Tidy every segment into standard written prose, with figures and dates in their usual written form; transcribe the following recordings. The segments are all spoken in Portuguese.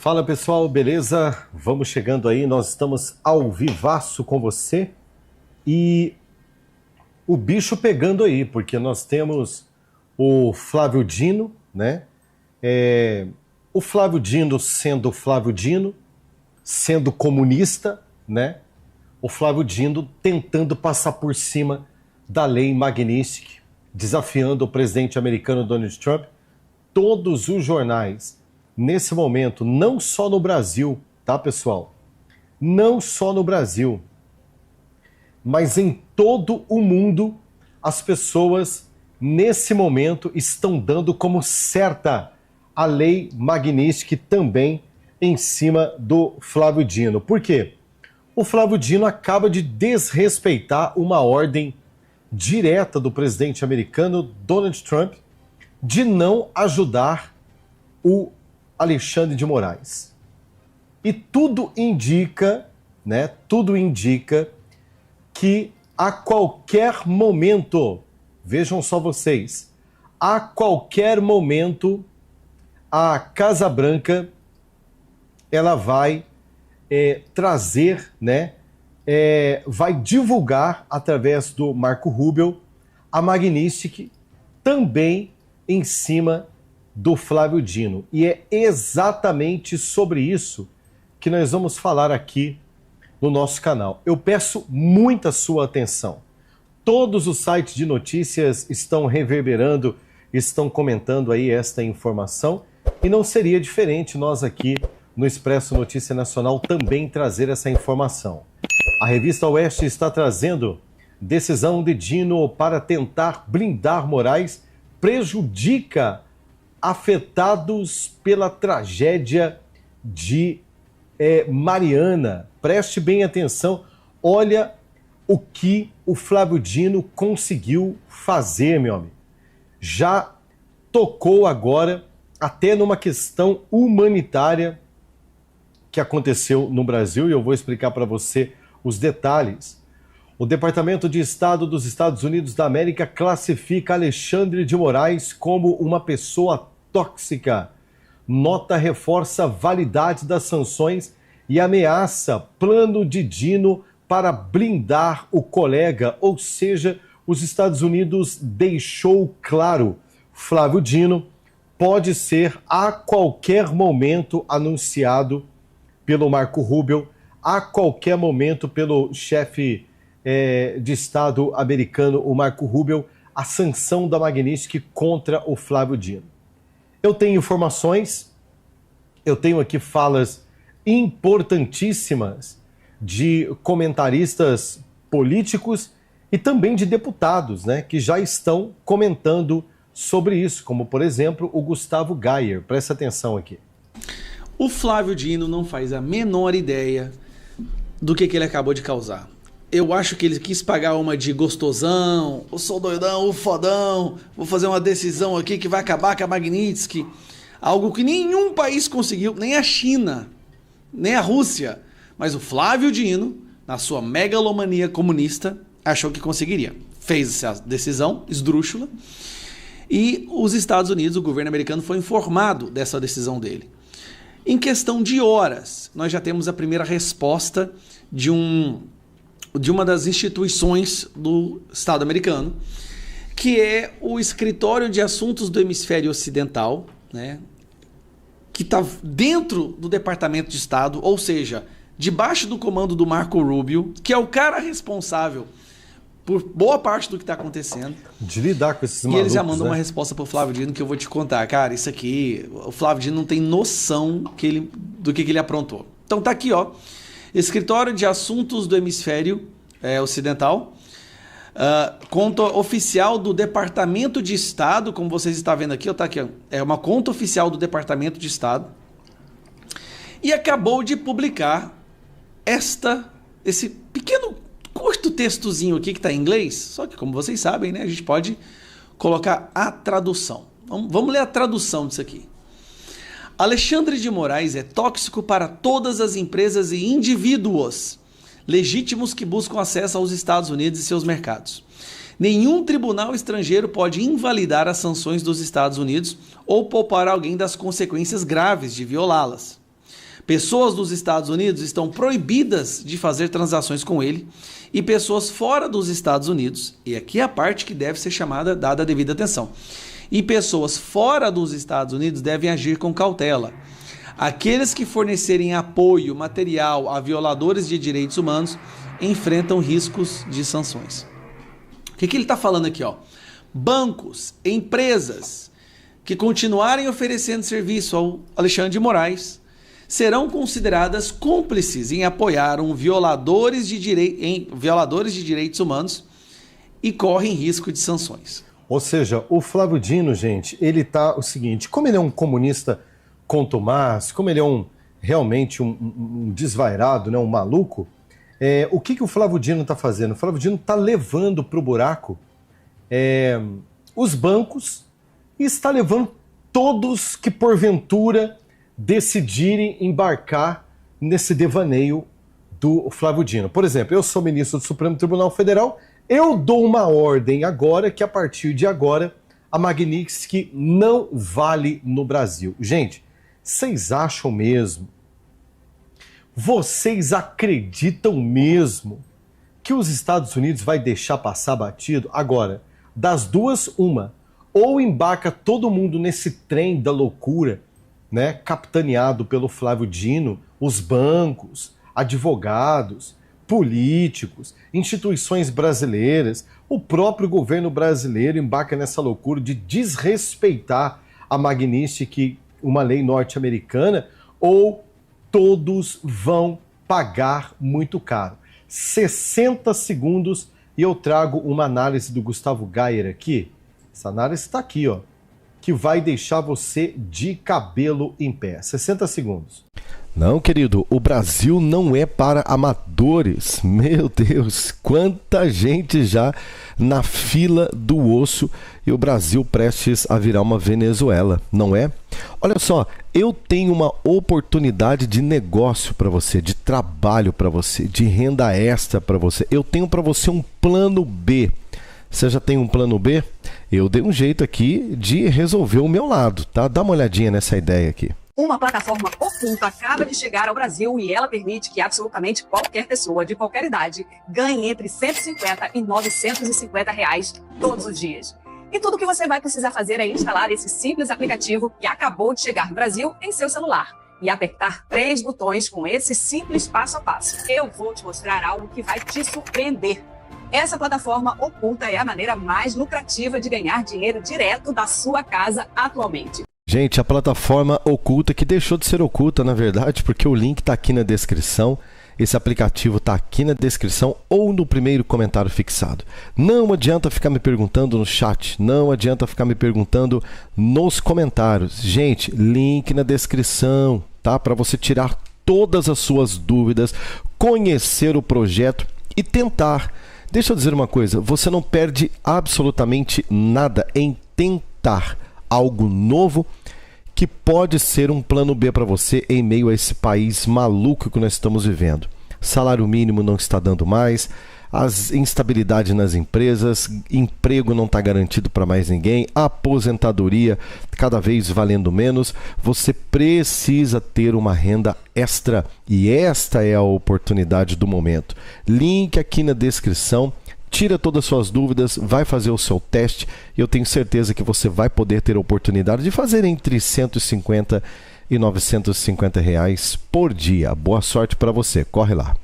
Fala pessoal, beleza? Vamos chegando aí, nós estamos ao vivaço com você e o bicho pegando aí, porque nós temos o Flávio Dino, né? O Flávio Dino sendo Flávio Dino, sendo comunista, né? O Flávio Dino tentando passar por cima da lei Magnitsky, desafiando o presidente americano Donald Trump. Todos os jornais, nesse momento, não só no Brasil, tá, pessoal? Não só no Brasil, mas em todo o mundo, as pessoas, nesse momento, estão dando como certa a lei Magnitsky também em cima do Flávio Dino. Por quê? O Flávio Dino acaba de desrespeitar uma ordem direta do presidente americano Donald Trump de não ajudar o Alexandre de Moraes. E tudo indica, né? Tudo indica que a qualquer momento, vejam só vocês, a qualquer momento a Casa Branca ela vai trazer, né? Vai divulgar através do Marco Rubio a Magnitsky também em cima do Flávio Dino. E é exatamente sobre isso que nós vamos falar aqui no nosso canal. Eu peço muita sua atenção. Todos os sites de notícias estão reverberando, estão comentando aí esta informação e não seria diferente nós aqui no Expresso Notícia Nacional também trazer essa informação. A revista Oeste está trazendo decisão de Dino para tentar blindar Moraes prejudica afetados pela tragédia de Mariana. Preste bem atenção, olha o que o Flávio Dino conseguiu fazer, meu amigo. Já tocou agora até numa questão humanitária que aconteceu no Brasil e eu vou explicar para você os detalhes. O Departamento de Estado dos Estados Unidos da América classifica Alexandre de Moraes como uma pessoa tóxica. Nota reforça a validade das sanções e ameaça plano de Dino para blindar o colega, ou seja, os Estados Unidos deixou claro, Flávio Dino pode ser a qualquer momento anunciado pelo Marco Rubio, a qualquer momento pelo chefe de Estado americano, o Marco Rubio, a sanção da Magnitsky contra o Flávio Dino. Eu tenho informações, eu tenho aqui falas importantíssimas de comentaristas políticos e também de deputados, né, que já estão comentando sobre isso, como, por exemplo, o Gustavo Geyer. Presta atenção aqui. O Flávio Dino não faz a menor ideia do que ele acabou de causar. Eu acho que ele quis pagar uma de gostosão, eu sou doidão, o fodão, vou fazer uma decisão aqui que vai acabar com a Magnitsky. Algo que nenhum país conseguiu, nem a China, nem a Rússia. Mas o Flávio Dino, na sua megalomania comunista, achou que conseguiria. Fez essa decisão esdrúxula e os Estados Unidos, o governo americano, foi informado dessa decisão dele. Em questão de horas, nós já temos a primeira resposta de uma das instituições do Estado americano, que é o Escritório de Assuntos do Hemisfério Ocidental, né, que está dentro do Departamento de Estado, ou seja, debaixo do comando do Marco Rubio, que é o cara responsável por boa parte do que está acontecendo. De lidar com esses malucos, e eles já mandam uma resposta para o Flávio Dino que eu vou te contar. Cara, isso aqui, o Flávio Dino não tem noção do que ele aprontou. Então tá aqui, ó. Escritório de Assuntos do Hemisfério Ocidental, conta oficial do Departamento de Estado, como vocês estão vendo aqui, ó, tá aqui, ó, é uma conta oficial do Departamento de Estado, e acabou de publicar esse pequeno, curto textozinho aqui que está em inglês, só que como vocês sabem, né, a gente pode colocar a tradução. Vamos ler a tradução disso aqui. Alexandre de Moraes é tóxico para todas as empresas e indivíduos legítimos que buscam acesso aos Estados Unidos e seus mercados. Nenhum tribunal estrangeiro pode invalidar as sanções dos Estados Unidos ou poupar alguém das consequências graves de violá-las. Pessoas dos Estados Unidos estão proibidas de fazer transações com ele e pessoas fora dos Estados Unidos, e aqui é a parte que deve ser dada a devida atenção, e pessoas fora dos Estados Unidos devem agir com cautela. Aqueles que fornecerem apoio material a violadores de direitos humanos enfrentam riscos de sanções. O que ele está falando aqui? Bancos, empresas que continuarem oferecendo serviço ao Alexandre de Moraes serão consideradas cúmplices em apoiar violadores de direitos humanos e correm risco de sanções. Ou seja, o Flávio Dino, gente, ele tá o seguinte, como ele é um comunista contumaz, como ele é realmente um desvairado, né, um maluco, o que o Flávio Dino está fazendo? O Flávio Dino está levando para o buraco os bancos e está levando todos que porventura decidirem embarcar nesse devaneio do Flávio Dino. Por exemplo, eu sou ministro do Supremo Tribunal Federal, eu dou uma ordem agora que a partir de agora a Magnitsky não vale no Brasil. Gente, vocês acham mesmo? Vocês acreditam mesmo que os Estados Unidos vai deixar passar batido? Agora, das duas, uma. Ou embarca todo mundo nesse trem da loucura, né, capitaneado pelo Flávio Dino, os bancos, advogados, políticos, instituições brasileiras, o próprio governo brasileiro embarca nessa loucura de desrespeitar a Magnitsky, uma lei norte-americana, ou todos vão pagar muito caro. 60 segundos e eu trago uma análise do Gustavo Gayer aqui. Essa análise está aqui, que vai deixar você de cabelo em pé. 60 segundos. Não, querido, o Brasil não é para amadores. Meu Deus, quanta gente já na fila do osso e o Brasil prestes a virar uma Venezuela, não é? Olha só, eu tenho uma oportunidade de negócio para você, de trabalho para você, de renda extra para você. Eu tenho para você um plano B. Você já tem um plano B? Eu dei um jeito aqui de resolver o meu lado, tá? Dá uma olhadinha nessa ideia aqui. Uma plataforma oculta acaba de chegar ao Brasil e ela permite que absolutamente qualquer pessoa de qualquer idade ganhe entre 150 e 950 reais todos os dias. E tudo que você vai precisar fazer é instalar esse simples aplicativo que acabou de chegar no Brasil em seu celular e apertar 3 botões com esse simples passo a passo. Eu vou te mostrar algo que vai te surpreender. Essa plataforma oculta é a maneira mais lucrativa de ganhar dinheiro direto da sua casa atualmente. Gente, a plataforma oculta, que deixou de ser oculta, na verdade, porque o link está aqui na descrição. Esse aplicativo está aqui na descrição ou no primeiro comentário fixado. Não adianta ficar me perguntando no chat, não adianta ficar me perguntando nos comentários. Gente, link na descrição, tá? Para você tirar todas as suas dúvidas, conhecer o projeto e tentar. Deixa eu dizer uma coisa, você não perde absolutamente nada em tentar algo novo que pode ser um plano B para você em meio a esse país maluco que nós estamos vivendo. Salário mínimo não está dando mais, as instabilidades nas empresas, emprego não está garantido para mais ninguém, aposentadoria cada vez valendo menos. Você precisa ter uma renda extra e esta é a oportunidade do momento. Link aqui na descrição. Tira todas as suas dúvidas, vai fazer o seu teste e eu tenho certeza que você vai poder ter a oportunidade de fazer entre 150 e 950 reais por dia. Boa sorte para você, corre lá.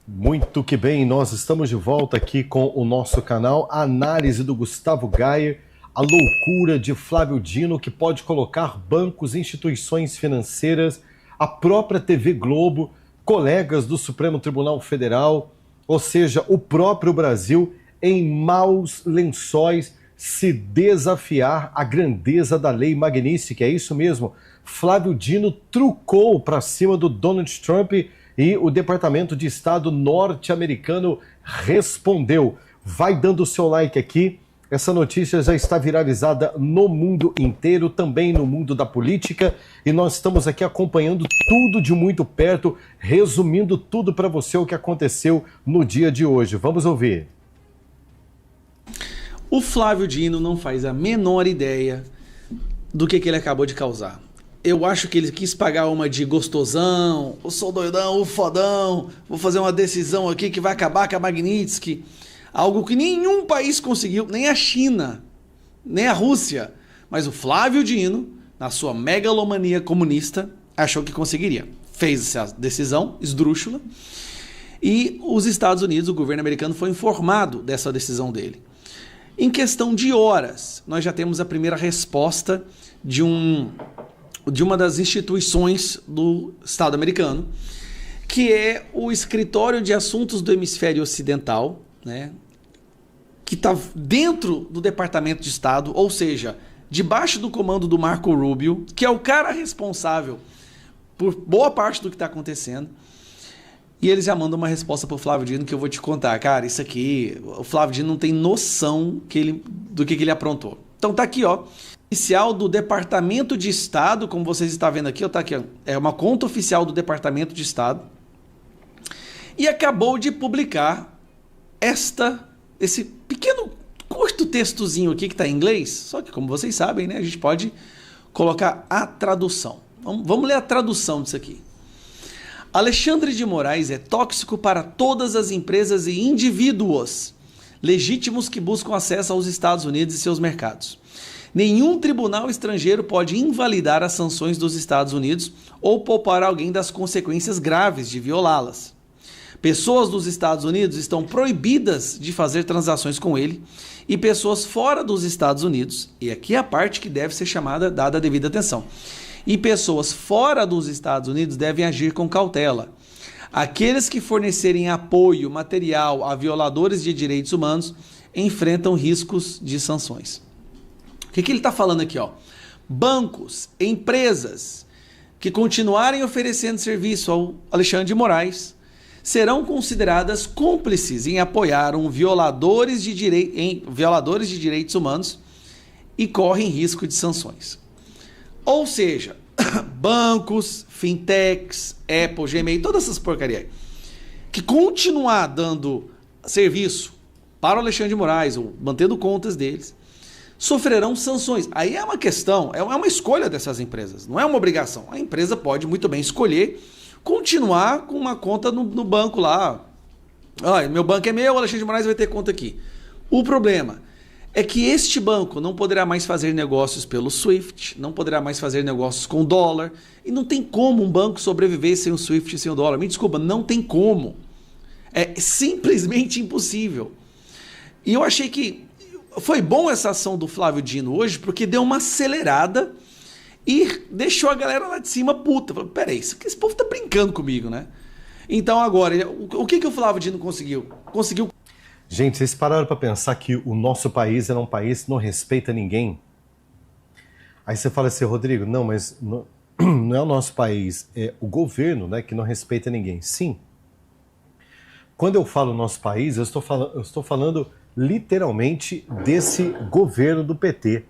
Muito que bem, nós estamos de volta aqui com o nosso canal, a análise do Gustavo Gayer, a loucura de Flávio Dino que pode colocar bancos, instituições financeiras, a própria TV Globo, colegas do Supremo Tribunal Federal, ou seja, o próprio Brasil em maus lençóis se desafiar a grandeza da lei Magnitsky. É isso mesmo, Flávio Dino trucou para cima do Donald Trump e o Departamento de Estado norte-americano respondeu. Vai dando o seu like aqui, essa notícia já está viralizada no mundo inteiro, também no mundo da política, e nós estamos aqui acompanhando tudo de muito perto, resumindo tudo para você o que aconteceu no dia de hoje. Vamos ouvir. O Flávio Dino não faz a menor ideia do que ele acabou de causar. Eu acho que ele quis pagar uma de gostosão, eu sou doidão, o fodão, vou fazer uma decisão aqui que vai acabar com a Magnitsky. Algo que nenhum país conseguiu, nem a China, nem a Rússia. Mas o Flávio Dino, na sua megalomania comunista, achou que conseguiria. Fez essa decisão esdrúxula. E os Estados Unidos, o governo americano, foi informado dessa decisão dele. Em questão de horas, nós já temos a primeira resposta de uma das instituições do Estado americano, que é o Escritório de Assuntos do Hemisfério Ocidental, né, que está dentro do Departamento de Estado, ou seja, debaixo do comando do Marco Rubio, que é o cara responsável por boa parte do que está acontecendo. E eles já mandam uma resposta para o Flávio Dino que eu vou te contar. Cara, isso aqui, o Flávio Dino não tem noção do que ele aprontou. Então tá aqui, ó. Oficial do Departamento de Estado, como vocês estão vendo aqui, ó, tá aqui, ó. É uma conta oficial do Departamento de Estado. E acabou de publicar esse pequeno, curto textozinho aqui que está em inglês. Só que, como vocês sabem, né, a gente pode colocar a tradução. Vamos ler a tradução disso aqui. Alexandre de Moraes é tóxico para todas as empresas e indivíduos legítimos que buscam acesso aos Estados Unidos e seus mercados. Nenhum tribunal estrangeiro pode invalidar as sanções dos Estados Unidos ou poupar alguém das consequências graves de violá-las. Pessoas dos Estados Unidos estão proibidas de fazer transações com ele e pessoas fora dos Estados Unidos, e aqui é a parte que deve ser dada a devida atenção, e pessoas fora dos Estados Unidos devem agir com cautela. Aqueles que fornecerem apoio material a violadores de direitos humanos enfrentam riscos de sanções. O que ele está falando aqui? Ó? Bancos, empresas que continuarem oferecendo serviço ao Alexandre de Moraes serão consideradas cúmplices em apoiar violadores de direitos humanos e correm risco de sanções. Ou seja, bancos, fintechs, Apple, Gmail, todas essas porcarias que continuar dando serviço para o Alexandre de Moraes ou mantendo contas deles, sofrerão sanções. Aí é uma questão, é uma escolha dessas empresas, não é uma obrigação. A empresa pode muito bem escolher continuar com uma conta no banco lá. Olha, meu banco é meu, o Alexandre de Moraes vai ter conta aqui. O problema é que este banco não poderá mais fazer negócios pelo SWIFT, não poderá mais fazer negócios com dólar, e não tem como um banco sobreviver sem o SWIFT e sem o dólar. Me desculpa, não tem como. É simplesmente impossível. E eu achei que foi bom essa ação do Flávio Dino hoje, porque deu uma acelerada e deixou a galera lá de cima puta. Peraí, esse povo tá brincando comigo, né? Então agora, o que o Flávio Dino conseguiu? Gente, vocês pararam para pensar que o nosso país é um país que não respeita ninguém? Aí você fala assim, Rodrigo, não, mas não é o nosso país, é o governo, né, que não respeita ninguém. Sim. Quando eu falo nosso país, eu estou falando literalmente desse governo do PT.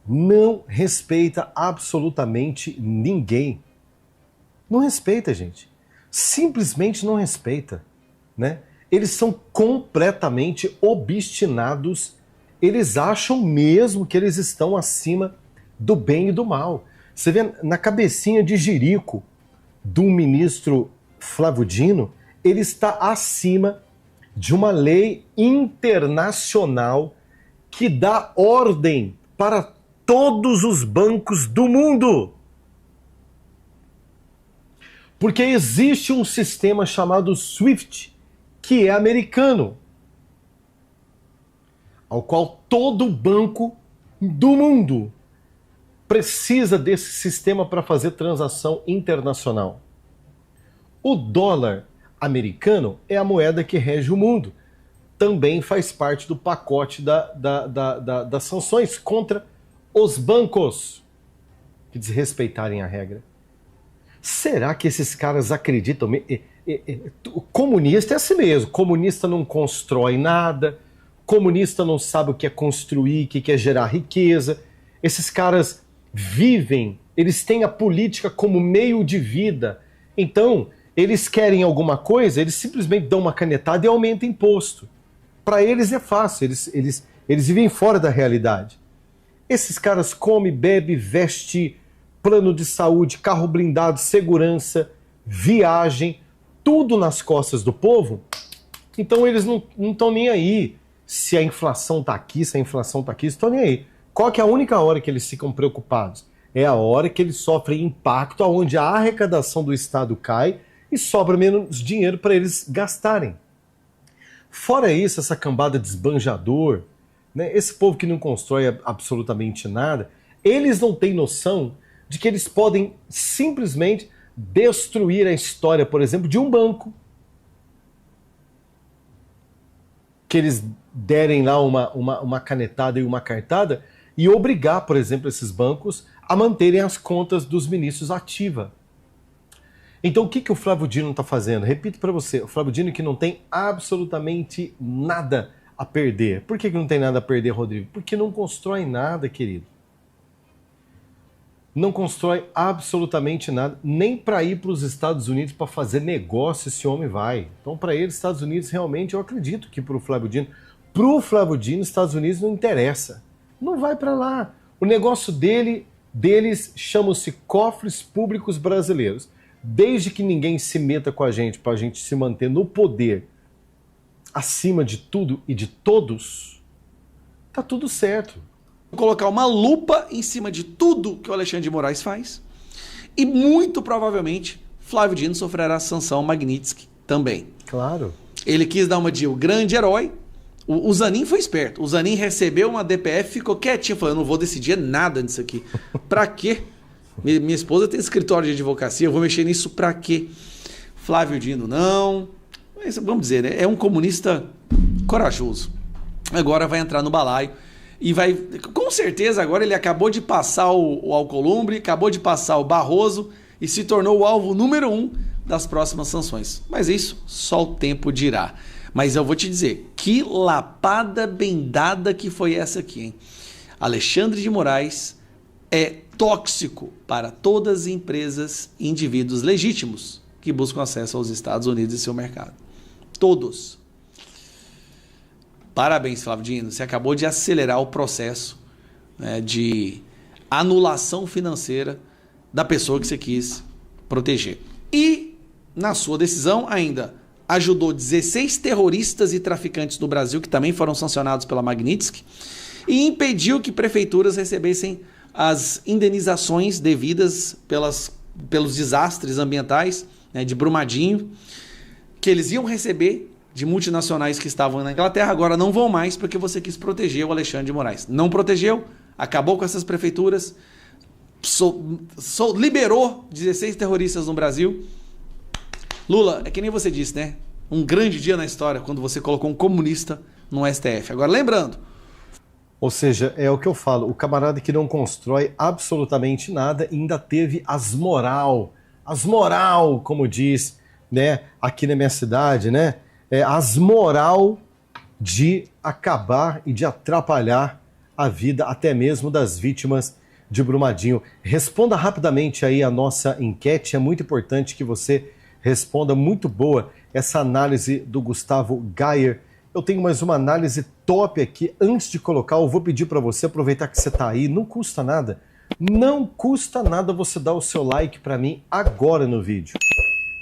Não respeita absolutamente ninguém. Não respeita, gente. Simplesmente não respeita, né? Eles são completamente obstinados, eles acham mesmo que eles estão acima do bem e do mal. Você vê na cabecinha de jirico do ministro Flávio Dino, ele está acima de uma lei internacional que dá ordem para todos os bancos do mundo. Porque existe um sistema chamado SWIFT, que é americano, ao qual todo banco do mundo precisa desse sistema para fazer transação internacional. O dólar americano é a moeda que rege o mundo. Também faz parte do pacote das sanções contra os bancos que desrespeitarem a regra. Será que esses caras acreditam? O comunista é assim mesmo. Comunista não constrói nada. Comunista não sabe o que é construir, o que é gerar riqueza. Esses caras vivem, eles têm a política como meio de vida. Então, eles querem alguma coisa, eles simplesmente dão uma canetada e aumentam imposto. Para eles é fácil, eles vivem fora da realidade. Esses caras comem, bebem, vestem plano de saúde, carro blindado, segurança, viagem, tudo nas costas do povo. Então eles não estão nem aí se a inflação está aqui, se a inflação está aqui, eles estão nem aí. Qual que é a única hora que eles ficam preocupados? É a hora que eles sofrem impacto, onde a arrecadação do Estado cai e sobra menos dinheiro para eles gastarem. Fora isso, essa cambada de esbanjador, né, esse povo que não constrói absolutamente nada, eles não têm noção de que eles podem simplesmente destruir a história, por exemplo, de um banco. Que eles derem lá uma canetada e uma cartada e obrigar, por exemplo, esses bancos a manterem as contas dos ministros ativa. Então o que o Flávio Dino está fazendo? Repito para você, o Flávio Dino que não tem absolutamente nada a perder. Por que não tem nada a perder, Rodrigo? Porque não constrói nada, querido. Não constrói absolutamente nada, nem para ir para os Estados Unidos para fazer negócio esse homem vai. Então, para ele, Estados Unidos, realmente, eu acredito que para o Flávio Dino, Estados Unidos não interessa. Não vai para lá. O negócio deles chama-se cofres públicos brasileiros. Desde que ninguém se meta com a gente, para a gente se manter no poder, acima de tudo e de todos, tá tudo certo. Colocar uma lupa em cima de tudo que o Alexandre de Moraes faz. E muito provavelmente Flávio Dino sofrerá sanção Magnitsky também. Claro. Ele quis dar uma de o grande herói. O Zanin foi esperto. O Zanin recebeu uma DPF, ficou quietinho, falou, eu não vou decidir nada nisso aqui. Pra quê? Minha esposa tem escritório de advocacia, eu vou mexer nisso pra quê? Flávio Dino não. Mas, vamos dizer, né? É um comunista corajoso. Agora vai entrar no balaio. E vai, com certeza, agora ele acabou de passar o Alcolumbre, acabou de passar o Barroso e se tornou o alvo número 1 das próximas sanções. Mas isso só o tempo dirá. Mas eu vou te dizer, que lapada bem dada que foi essa aqui, hein? Alexandre de Moraes é tóxico para todas as empresas e indivíduos legítimos que buscam acesso aos Estados Unidos e seu mercado. Todos. Parabéns, Flávio Dino. Você acabou de acelerar o processo, né, de anulação financeira da pessoa que você quis proteger. E, na sua decisão, ainda ajudou 16 terroristas e traficantes do Brasil, que também foram sancionados pela Magnitsky, e impediu que prefeituras recebessem as indenizações devidas pelos desastres ambientais, né, de Brumadinho, que eles iam receber de multinacionais que estavam na Inglaterra, agora não vão mais porque você quis proteger o Alexandre de Moraes. Não protegeu, acabou com essas prefeituras, liberou 16 terroristas no Brasil. Lula, é que nem você disse, né? Um grande dia na história quando você colocou um comunista no STF. Agora, lembrando... Ou seja, é o que eu falo, o camarada que não constrói absolutamente nada ainda teve as moral, como diz, né, aqui na minha cidade, né? As moral de acabar e de atrapalhar a vida até mesmo das vítimas de Brumadinho. Responda rapidamente aí a nossa enquete, é muito importante que você responda, muito boa essa análise do Gustavo Gayer. Eu tenho mais uma análise top aqui, antes de colocar, eu vou pedir para você, aproveitar que você está aí, não custa nada você dar o seu like para mim agora no vídeo.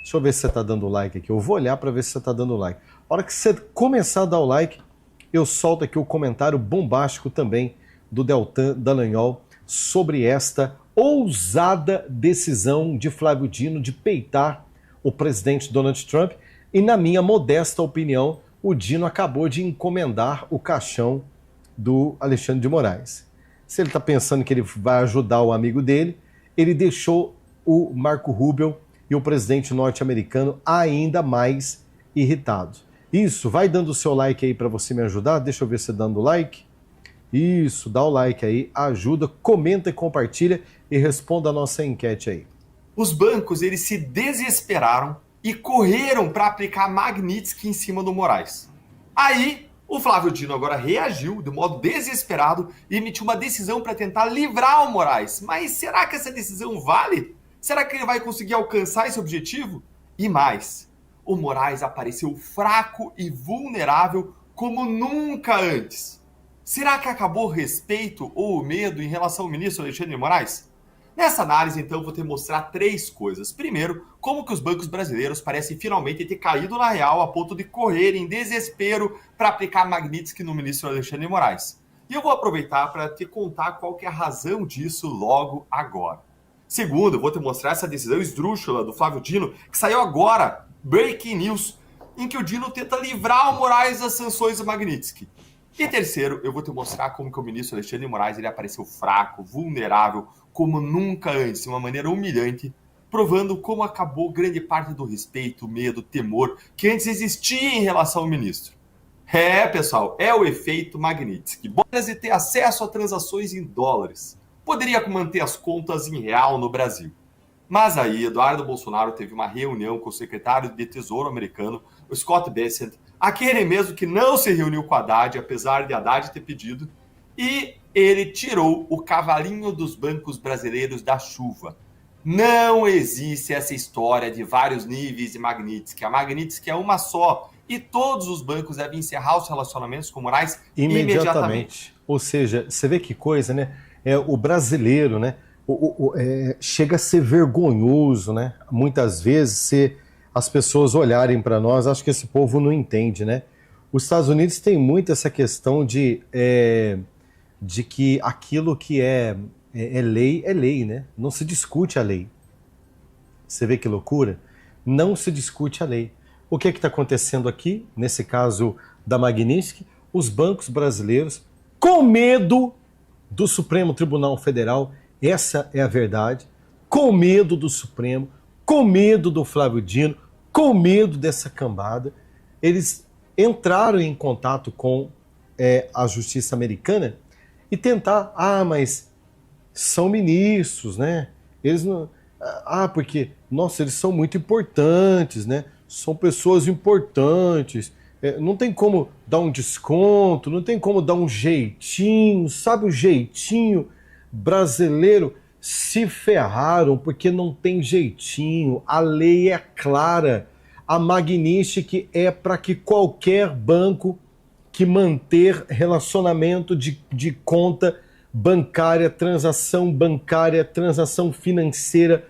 Deixa eu ver se você está dando like aqui. Eu vou olhar para ver se você está dando like. A hora que você começar a dar o like, eu solto aqui o comentário bombástico também do Deltan Dallagnol sobre esta ousada decisão de Flávio Dino de peitar o presidente Donald Trump. E na minha modesta opinião, o Dino acabou de encomendar o caixão do Alexandre de Moraes. Se ele está pensando que ele vai ajudar o amigo dele, ele deixou o Marco Rubio e o presidente norte-americano ainda mais irritado. Isso, vai dando o seu like aí para você me ajudar. Deixa eu ver você dando like. Isso, dá o like aí, ajuda, comenta e compartilha e responda a nossa enquete aí. Os bancos, eles se desesperaram e correram para aplicar Magnitsky em cima do Moraes. Aí, o Flávio Dino agora reagiu de modo desesperado e emitiu uma decisão para tentar livrar o Moraes. Mas será que essa decisão vale? Será que ele vai conseguir alcançar esse objetivo? E mais, o Moraes apareceu fraco e vulnerável como nunca antes. Será que acabou o respeito ou o medo em relação ao ministro Alexandre de Moraes? Nessa análise, então, vou te mostrar 3 coisas. Primeiro, como que os bancos brasileiros parecem finalmente ter caído na real a ponto de correr em desespero para aplicar Magnitsky no ministro Alexandre de Moraes. E eu vou aproveitar para te contar qual que é a razão disso logo agora. Segundo, eu vou te mostrar essa decisão esdrúxula do Flávio Dino, que saiu agora, breaking news, em que o Dino tenta livrar o Moraes das sanções do Magnitsky. E terceiro, eu vou te mostrar como que o ministro Alexandre de Moraes ele apareceu fraco, vulnerável, como nunca antes, de uma maneira humilhante, provando como acabou grande parte do respeito, medo, temor que antes existia em relação ao ministro. Pessoal, é o efeito Magnitsky. Bora ter acesso a transações em dólares. Poderia manter as contas em real no Brasil. Mas aí, Eduardo Bolsonaro teve uma reunião com o secretário de Tesouro americano, o Scott Bessent, aquele mesmo que não se reuniu com Haddad, apesar de Haddad ter pedido, e ele tirou o cavalinho dos bancos brasileiros da chuva. Não existe essa história de vários níveis de Magnitsky. A Magnitsky é uma só, e todos os bancos devem encerrar os relacionamentos com Moraes imediatamente. Ou seja, você vê que coisa, né? O brasileiro, né? Chega a ser vergonhoso, né? Muitas vezes, as pessoas olharem para nós, acho que esse povo não entende, né? Os Estados Unidos tem muito essa questão de que aquilo que é lei, né? Não se discute a lei. Você vê que loucura? Não se discute a lei. O que está acontecendo aqui, nesse caso da Magnitsky? Os bancos brasileiros, com medo do Supremo Tribunal Federal, essa é a verdade, com medo do Supremo, com medo do Flávio Dino, com medo dessa cambada, eles entraram em contato com a justiça americana e tentar, mas são ministros, né? Eles não, porque, nossa, eles são muito importantes, né? São pessoas importantes, não tem como dar um desconto, não tem como dar um jeitinho, sabe o jeitinho brasileiro? Se ferraram porque não tem jeitinho, a lei é clara. A Magnitsky é para que qualquer banco que manter relacionamento de conta bancária, transação financeira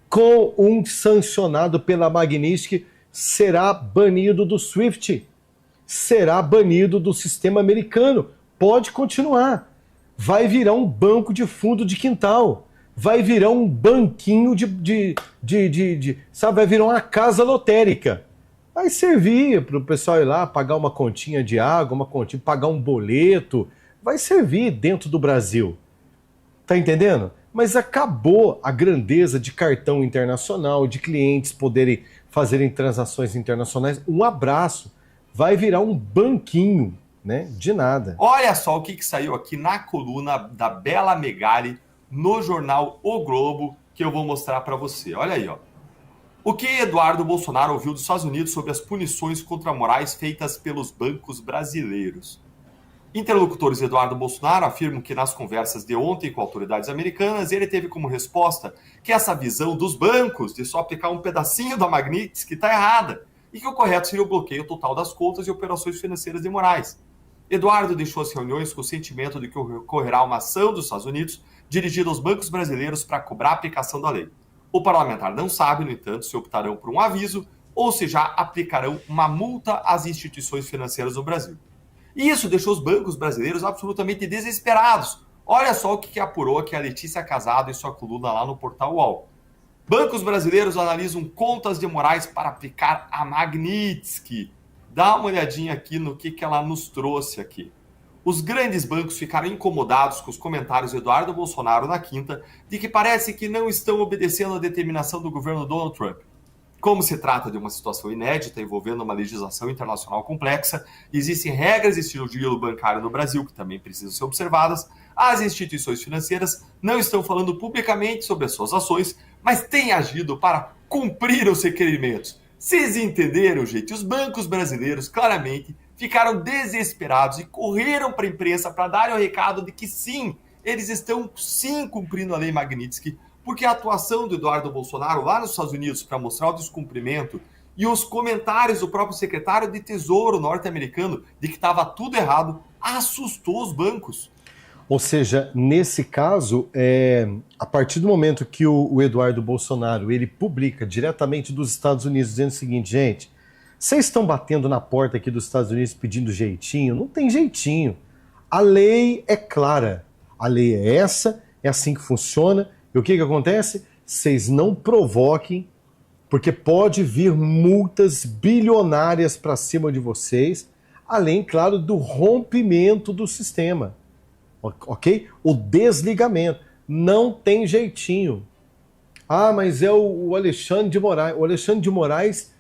com um sancionado pela Magnitsky será banido do SWIFT, será banido do sistema americano. Pode continuar. Vai virar um banco de fundo de quintal. Vai virar um banquinho sabe, vai virar uma casa lotérica. Vai servir para o pessoal ir lá pagar uma continha de água, pagar um boleto. Vai servir dentro do Brasil. Tá entendendo? Mas acabou a grandeza de cartão internacional, de clientes poderem fazerem transações internacionais. Um abraço. Vai virar um banquinho, né? De nada. Olha só o que saiu aqui na coluna da Bela Megali no jornal O Globo, que eu vou mostrar para você. Olha aí, ó. O que Eduardo Bolsonaro ouviu dos Estados Unidos sobre as punições contra Moraes feitas pelos bancos brasileiros. Interlocutores de Eduardo Bolsonaro afirmam que nas conversas de ontem com autoridades americanas, ele teve como resposta que essa visão dos bancos de só aplicar um pedacinho da Magnitsky está errada e que o correto seria o bloqueio total das contas e operações financeiras de Moraes. Eduardo deixou as reuniões com o sentimento de que ocorrerá uma ação dos Estados Unidos dirigida aos bancos brasileiros para cobrar a aplicação da lei. O parlamentar não sabe, no entanto, se optarão por um aviso ou se já aplicarão uma multa às instituições financeiras do Brasil. E isso deixou os bancos brasileiros absolutamente desesperados. Olha só o que apurou aqui a Letícia Casado em sua coluna lá no portal UOL. Bancos brasileiros analisam contas de Moraes para aplicar a Magnitsky. Dá uma olhadinha aqui no que ela nos trouxe aqui. Os grandes bancos ficaram incomodados com os comentários de Eduardo Bolsonaro na quinta de que parece que não estão obedecendo a determinação do governo Donald Trump. Como se trata de uma situação inédita envolvendo uma legislação internacional complexa, existem regras de sigilo bancário no Brasil que também precisam ser observadas. As instituições financeiras não estão falando publicamente sobre as suas ações, mas têm agido para cumprir os requerimentos. Vocês entenderam, gente? Os bancos brasileiros claramente ficaram desesperados e correram para a imprensa para darem o recado de que sim, eles estão sim cumprindo a lei Magnitsky, porque a atuação do Eduardo Bolsonaro lá nos Estados Unidos para mostrar o descumprimento e os comentários do próprio secretário de Tesouro norte-americano de que estava tudo errado, assustou os bancos. Ou seja, nesse caso, a partir do momento que o Eduardo Bolsonaro ele publica diretamente dos Estados Unidos dizendo o seguinte, gente, vocês estão batendo na porta aqui dos Estados Unidos pedindo jeitinho? Não tem jeitinho. A lei é clara. A lei é essa, é assim que funciona. E o que acontece? Vocês não provoquem, porque pode vir multas bilionárias para cima de vocês, além, claro, do rompimento do sistema. Ok? O desligamento. Não tem jeitinho. Ah, mas é o Alexandre de Moraes. O Alexandre de Moraes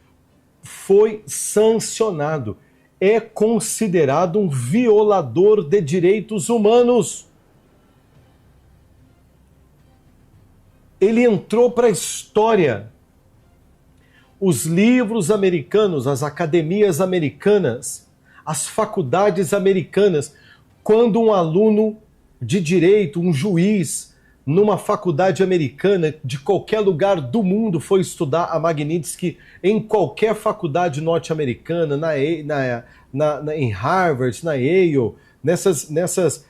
foi sancionado. É considerado um violador de direitos humanos. Ele entrou para a história. Os livros americanos, as academias americanas, as faculdades americanas, quando um aluno de direito, um juiz, numa faculdade americana, de qualquer lugar do mundo, foi estudar a Magnitsky em qualquer faculdade norte-americana, em Harvard, na Yale, nessas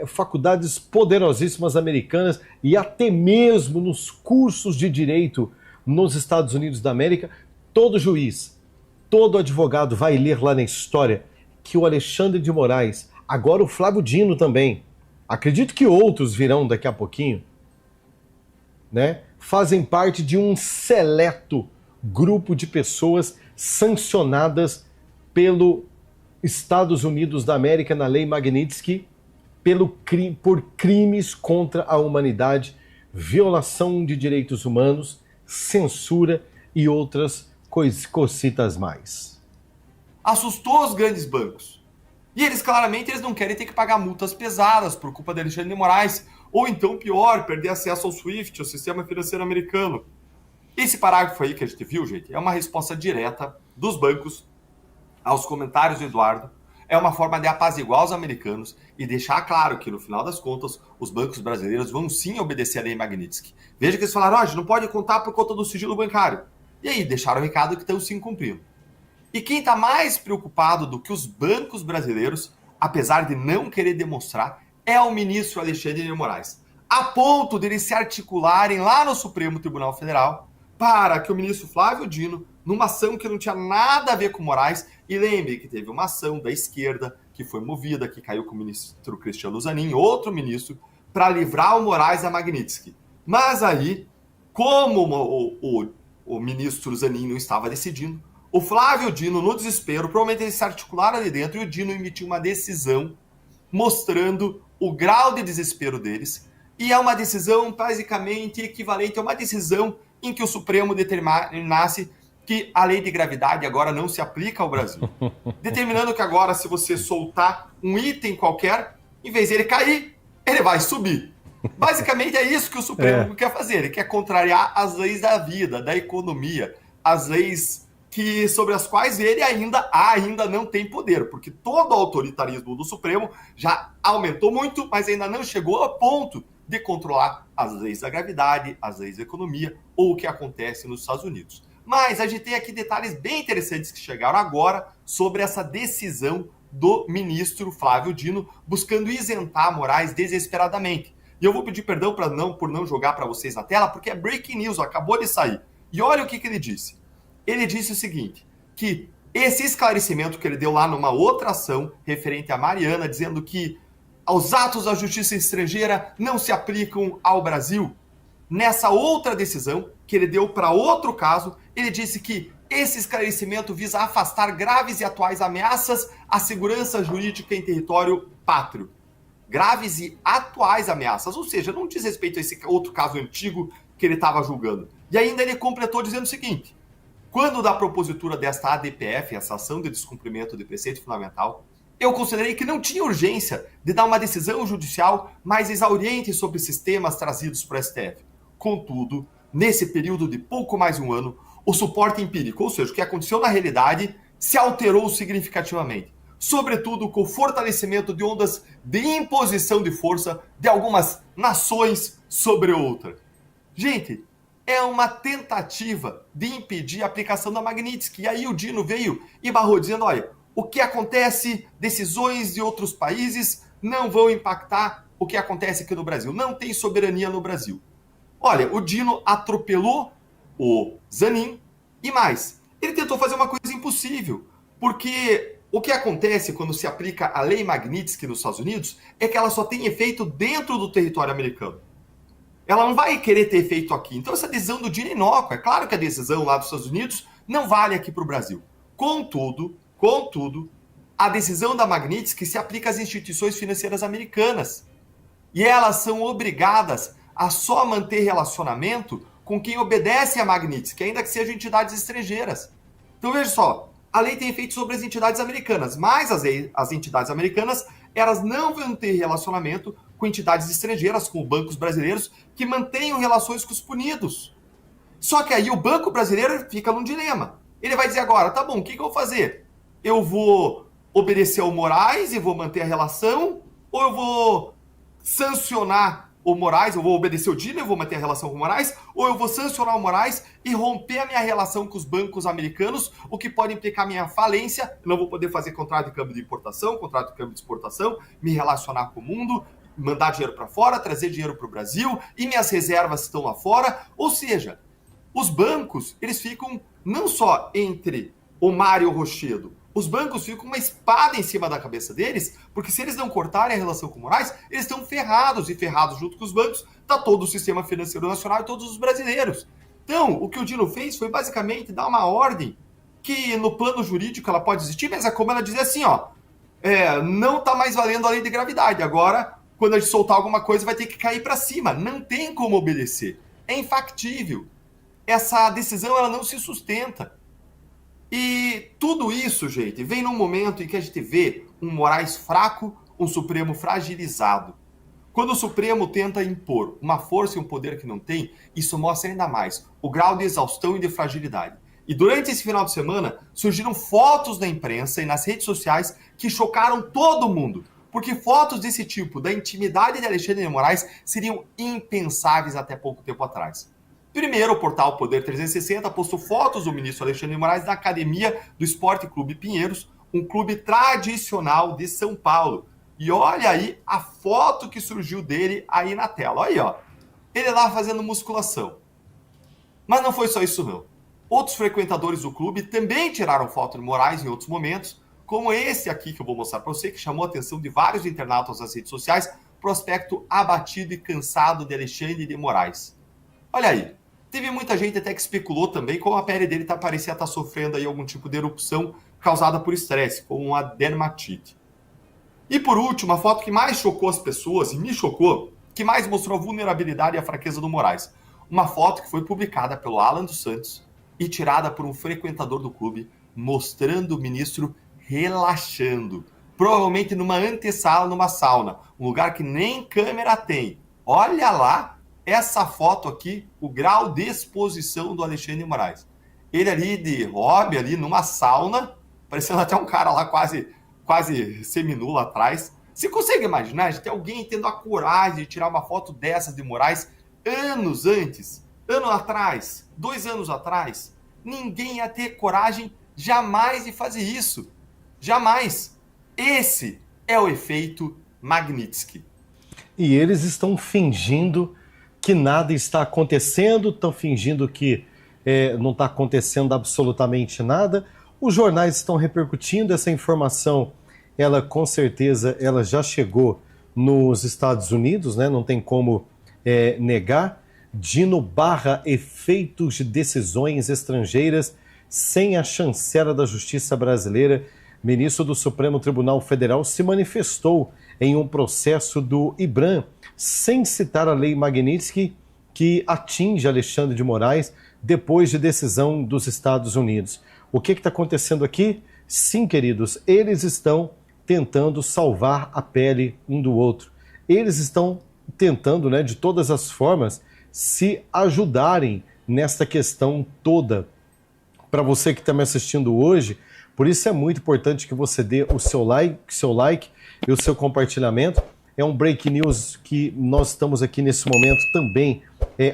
faculdades poderosíssimas americanas e até mesmo nos cursos de direito nos Estados Unidos da América, todo juiz, todo advogado vai ler lá na história que o Alexandre de Moraes, agora o Flávio Dino também, acredito que outros virão daqui a pouquinho, né? Fazem parte de um seleto grupo de pessoas sancionadas pelo Estados Unidos da América na Lei Magnitsky por crimes contra a humanidade, violação de direitos humanos, censura e outras cositas mais. Assustou os grandes bancos. E eles claramente não querem ter que pagar multas pesadas por culpa de Alexandre de Moraes, ou então pior, perder acesso ao SWIFT, o sistema financeiro americano. Esse parágrafo aí que a gente viu, gente, é uma resposta direta dos bancos aos comentários do Eduardo. É uma forma de apaziguar os americanos e deixar claro que, no final das contas, os bancos brasileiros vão sim obedecer a lei Magnitsky. Veja que eles falaram, a gente não pode contar por conta do sigilo bancário. E aí, deixaram o recado que estão sim cumprindo. E quem está mais preocupado do que os bancos brasileiros, apesar de não querer demonstrar, é o ministro Alexandre de Moraes. A ponto de eles se articularem lá no Supremo Tribunal Federal para que o ministro Flávio Dino, numa ação que não tinha nada a ver com Moraes, e lembre que teve uma ação da esquerda que foi movida, que caiu com o ministro Cristiano Zanin, outro ministro, para livrar o Moraes da Magnitsky. Mas aí, como o ministro Zanin não estava decidindo, o Flávio Dino, no desespero, provavelmente eles se articularam ali dentro e o Dino emitiu uma decisão mostrando o grau de desespero deles. E é uma decisão basicamente equivalente a uma decisão em que o Supremo determinasse que a lei de gravidade agora não se aplica ao Brasil. Determinando que agora, se você soltar um item qualquer, em vez de ele cair, ele vai subir. Basicamente é isso que o Supremo quer fazer. Ele quer contrariar as leis da vida, da economia, as leis sobre as quais ele ainda não tem poder, porque todo o autoritarismo do Supremo já aumentou muito, mas ainda não chegou ao ponto de controlar as leis da gravidade, as leis da economia ou o que acontece nos Estados Unidos. Mas a gente tem aqui detalhes bem interessantes que chegaram agora sobre essa decisão do ministro Flávio Dino buscando isentar Moraes desesperadamente. E eu vou pedir perdão por não jogar para vocês na tela, porque é breaking news, acabou de sair. E olha o que ele disse. Ele disse o seguinte, que esse esclarecimento que ele deu lá numa outra ação referente a Mariana, dizendo que os atos da justiça estrangeira não se aplicam ao Brasil, nessa outra decisão que ele deu para outro caso, ele disse que esse esclarecimento visa afastar graves e atuais ameaças à segurança jurídica em território pátrio. Graves e atuais ameaças, ou seja, não diz respeito a esse outro caso antigo que ele estava julgando. E ainda ele completou dizendo o seguinte, quando da propositura desta ADPF, essa ação de descumprimento de preceito fundamental, eu considerei que não tinha urgência de dar uma decisão judicial mais exauriente sobre sistemas trazidos para o STF. Contudo, nesse período de pouco mais de um ano, o suporte empírico, ou seja, o que aconteceu na realidade, se alterou significativamente, sobretudo com o fortalecimento de ondas de imposição de força de algumas nações sobre outra. Gente, é uma tentativa de impedir a aplicação da Magnitsky. E aí o Dino veio e barrou dizendo, olha, o que acontece, decisões de outros países não vão impactar o que acontece aqui no Brasil. Não tem soberania no Brasil. Olha, o Dino atropelou o Zanin e mais. Ele tentou fazer uma coisa impossível, porque o que acontece quando se aplica a lei Magnitsky nos Estados Unidos é que ela só tem efeito dentro do território americano. Ela não vai querer ter efeito aqui. Então essa decisão do Dino é inócua. É claro que a decisão lá dos Estados Unidos não vale aqui para o Brasil. Contudo, a decisão da Magnitsky se aplica às instituições financeiras americanas. E elas são obrigadas a só manter relacionamento com quem obedece a Magnitsky, ainda que sejam entidades estrangeiras. Então veja só, a lei tem efeito sobre as entidades americanas, mas as entidades americanas, elas não vão ter relacionamento com entidades estrangeiras, com bancos brasileiros, que mantenham relações com os punidos. Só que aí o banco brasileiro fica num dilema. Ele vai dizer agora, tá bom, o que eu vou fazer? Eu vou obedecer ao Moraes e vou manter a relação, ou eu vou sancionar o Moraes, eu vou obedecer o Dino e vou manter a relação com o Moraes, ou eu vou sancionar o Moraes e romper a minha relação com os bancos americanos, o que pode implicar minha falência, eu não vou poder fazer contrato de câmbio de importação, contrato de câmbio de exportação, me relacionar com o mundo, mandar dinheiro para fora, trazer dinheiro para o Brasil, e minhas reservas estão lá fora. Ou seja, os bancos, eles ficam não só entre o mar e o rochedo, os bancos ficam com uma espada em cima da cabeça deles, porque se eles não cortarem a relação com o Moraes, eles estão ferrados, e ferrados junto com os bancos, está todo o sistema financeiro nacional e todos os brasileiros. Então, o que o Dino fez foi basicamente dar uma ordem que no plano jurídico ela pode existir, mas é como ela dizer assim, ó, não está mais valendo a lei de gravidade, agora, quando a gente soltar alguma coisa, vai ter que cair para cima, não tem como obedecer, é infactível. Essa decisão ela não se sustenta. E tudo isso, gente, vem num momento em que a gente vê um Moraes fraco, um Supremo fragilizado. Quando o Supremo tenta impor uma força e um poder que não tem, isso mostra ainda mais o grau de exaustão e de fragilidade. E durante esse final de semana, surgiram fotos na imprensa e nas redes sociais que chocaram todo mundo. Porque fotos desse tipo, da intimidade de Alexandre de Moraes, seriam impensáveis até pouco tempo atrás. Primeiro, o portal Poder 360 postou fotos do ministro Alexandre de Moraes na academia do Esporte Clube Pinheiros, um clube tradicional de São Paulo. E olha aí a foto que surgiu dele aí na tela. Olha aí, ó. Ele lá fazendo musculação. Mas não foi só isso, não. Outros frequentadores do clube também tiraram foto de Moraes em outros momentos, como esse aqui que eu vou mostrar para você, que chamou a atenção de vários internautas nas redes sociais, pro aspecto abatido e cansado de Alexandre de Moraes. Olha aí. Teve muita gente até que especulou também como a pele dele parecia estar sofrendo aí algum tipo de erupção causada por estresse, como uma dermatite. E por último, a foto que mais chocou as pessoas, e me chocou, que mais mostrou a vulnerabilidade e a fraqueza do Moraes. Uma foto que foi publicada pelo Alan dos Santos e tirada por um frequentador do clube, mostrando o ministro relaxando. Provavelmente numa antessala, numa sauna, um lugar que nem câmera tem. Olha lá! Essa foto aqui, o grau de exposição do Alexandre de Moraes. Ele ali de hobby, ali numa sauna, parecendo até um cara lá quase seminu lá atrás. Você consegue imaginar, gente, alguém tendo a coragem de tirar uma foto dessas de Moraes anos antes, ano atrás, 2 anos atrás? Ninguém ia ter coragem jamais de fazer isso. Jamais. Esse é o efeito Magnitsky. E eles estão fingindo que nada está acontecendo, estão fingindo que não está acontecendo absolutamente nada. Os jornais estão repercutindo essa informação, ela com certeza ela já chegou nos Estados Unidos, né? Não tem como negar. Dino barra efeitos de decisões estrangeiras sem a chancela da Justiça brasileira. Ministro do Supremo Tribunal Federal se manifestou em um processo do IBRAM, sem citar a lei Magnitsky, que atinge Alexandre de Moraes depois de decisão dos Estados Unidos. O que está acontecendo aqui? Sim, queridos, eles estão tentando salvar a pele um do outro. Eles estão tentando, né, de todas as formas, se ajudarem nesta questão toda. Para você que está me assistindo hoje, por isso é muito importante que você dê o seu like e o seu compartilhamento. É um break news que nós estamos aqui nesse momento também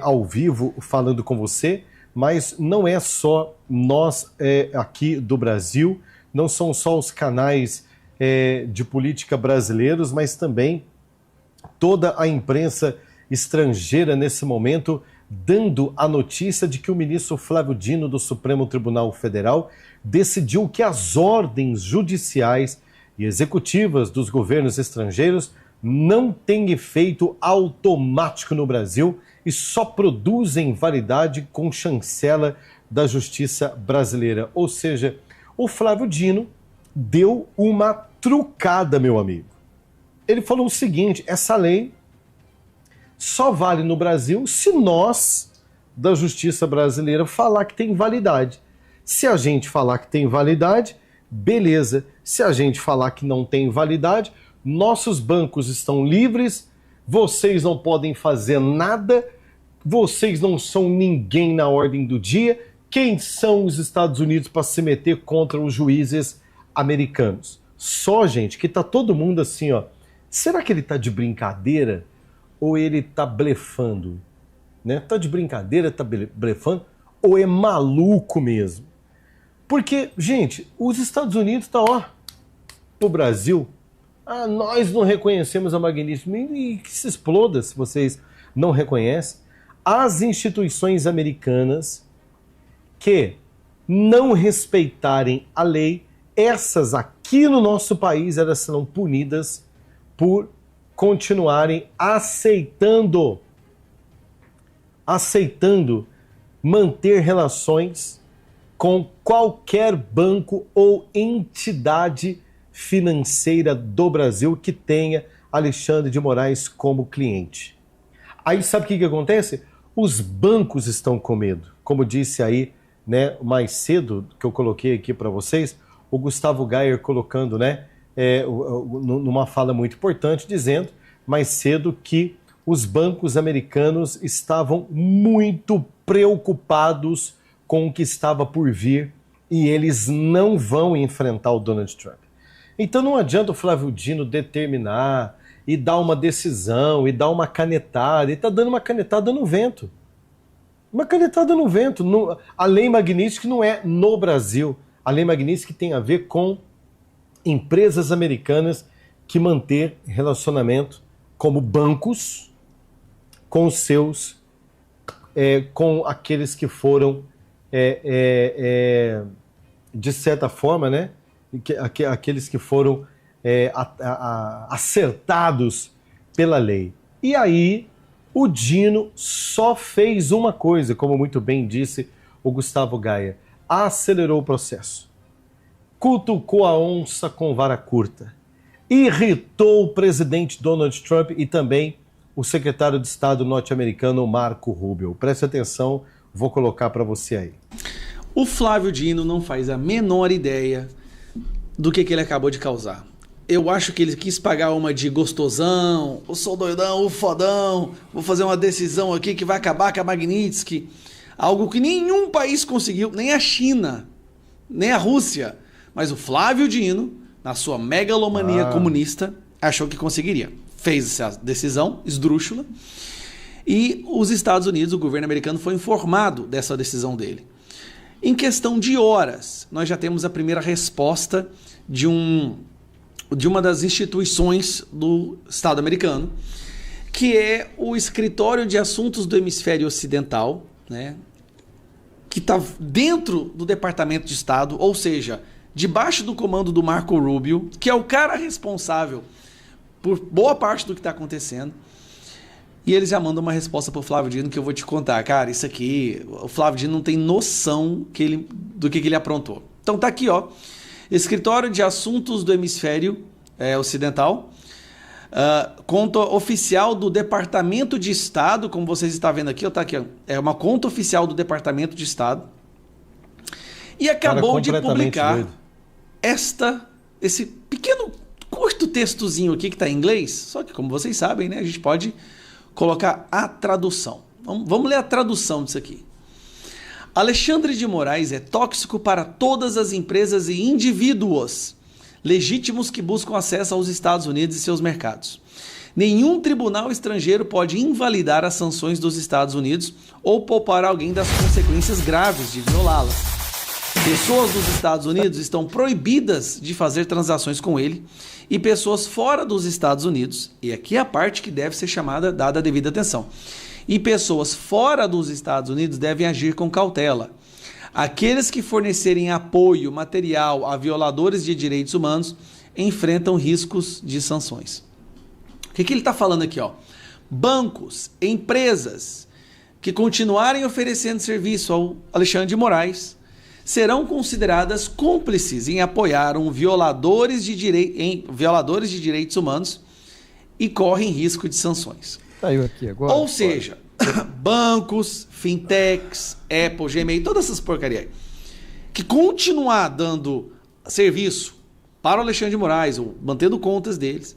ao vivo falando com você, mas não é só nós aqui do Brasil, não são só os canais de política brasileiros, mas também toda a imprensa estrangeira nesse momento, dando a notícia de que o ministro Flávio Dino do Supremo Tribunal Federal decidiu que as ordens judiciais e executivas dos governos estrangeiros não têm efeito automático no Brasil e só produzem validade com chancela da Justiça brasileira. Ou seja, o Flávio Dino deu uma trucada, meu amigo. Ele falou o seguinte: essa lei só vale no Brasil se nós, da Justiça brasileira, falar que tem validade. Se a gente falar que tem validade, beleza. Se a gente falar que não tem validade, nossos bancos estão livres, vocês não podem fazer nada, vocês não são ninguém na ordem do dia. Quem são os Estados Unidos para se meter contra os juízes americanos? Só, gente, que tá todo mundo assim, ó. Será que ele tá de brincadeira ou ele tá blefando? Né? Tá de brincadeira, tá blefando ou é maluco mesmo? Porque, gente, os Estados Unidos tá, ó, o Brasil, nós não reconhecemos a Magnitsky, e que se exploda se vocês não reconhecem. As instituições americanas que não respeitarem a lei, essas aqui no nosso país, elas serão punidas por continuarem aceitando manter relações com qualquer banco ou entidade financeira do Brasil que tenha Alexandre de Moraes como cliente. Aí sabe o que acontece? Os bancos estão com medo. Como disse aí, né, mais cedo, que eu coloquei aqui para vocês, o Gustavo Gayer colocando, né, numa fala muito importante, dizendo mais cedo que os bancos americanos estavam muito preocupados com o que estava por vir e eles não vão enfrentar o Donald Trump. Então não adianta o Flávio Dino determinar e dar uma decisão e dar uma canetada. Ele está dando uma canetada no vento. Uma canetada no vento. A lei Magnitsky não é no Brasil. A lei Magnitsky tem a ver com empresas americanas que manter relacionamento como bancos com seus, com aqueles que foram, de certa forma, né, aqueles que foram acertados pela lei. E aí o Dino só fez uma coisa, como muito bem disse o Gustavo Gayer: acelerou o processo, cutucou a onça com vara curta, irritou o presidente Donald Trump e também o secretário de Estado norte-americano Marco Rubio. Preste atenção, vou colocar para você aí. O Flávio Dino não faz a menor ideia do que ele acabou de causar. Eu acho que ele quis pagar uma de gostosão, eu sou doidão, o fodão, vou fazer uma decisão aqui que vai acabar com a Magnitsky. Algo que nenhum país conseguiu, nem a China, nem a Rússia. Mas o Flávio Dino, na sua megalomania comunista, achou que conseguiria. Fez essa decisão esdrúxula e os Estados Unidos, o governo americano, foi informado dessa decisão dele. Em questão de horas, nós já temos a primeira resposta de uma das instituições do Estado americano, que é o Escritório de Assuntos do Hemisfério Ocidental, né, que está dentro do Departamento de Estado, ou seja, debaixo do comando do Marco Rubio, que é o cara responsável por boa parte do que está acontecendo. E eles já mandam uma resposta pro Flávio Dino que eu vou te contar. Cara, isso aqui, o Flávio Dino não tem noção do que ele aprontou. Então tá aqui, ó. Escritório de Assuntos do Hemisfério Ocidental. Conta oficial do Departamento de Estado, como vocês estão vendo aqui, ó, tá aqui, ó. É uma conta oficial do Departamento de Estado. E acabou de publicar esse pequeno, curto textozinho aqui que está em inglês. Só que, como vocês sabem, né, a gente pode colocar a tradução. Vamos ler a tradução disso aqui. Alexandre de Moraes é tóxico para todas as empresas e indivíduos legítimos que buscam acesso aos Estados Unidos e seus mercados. Nenhum tribunal estrangeiro pode invalidar as sanções dos Estados Unidos ou poupar alguém das consequências graves de violá-las. Pessoas dos Estados Unidos estão proibidas de fazer transações com ele e pessoas fora dos Estados Unidos, e aqui é a parte que deve ser dada a devida atenção, e pessoas fora dos Estados Unidos devem agir com cautela. Aqueles que fornecerem apoio material a violadores de direitos humanos enfrentam riscos de sanções. O que ele está falando aqui? Bancos, empresas que continuarem oferecendo serviço ao Alexandre de Moraes serão consideradas cúmplices em apoiar violadores de direitos humanos e correm risco de sanções. Saiu aqui agora. Ou seja, bancos, fintechs, Apple, Gmail, todas essas porcarias aí, que continuar dando serviço para o Alexandre de Moraes, ou mantendo contas deles,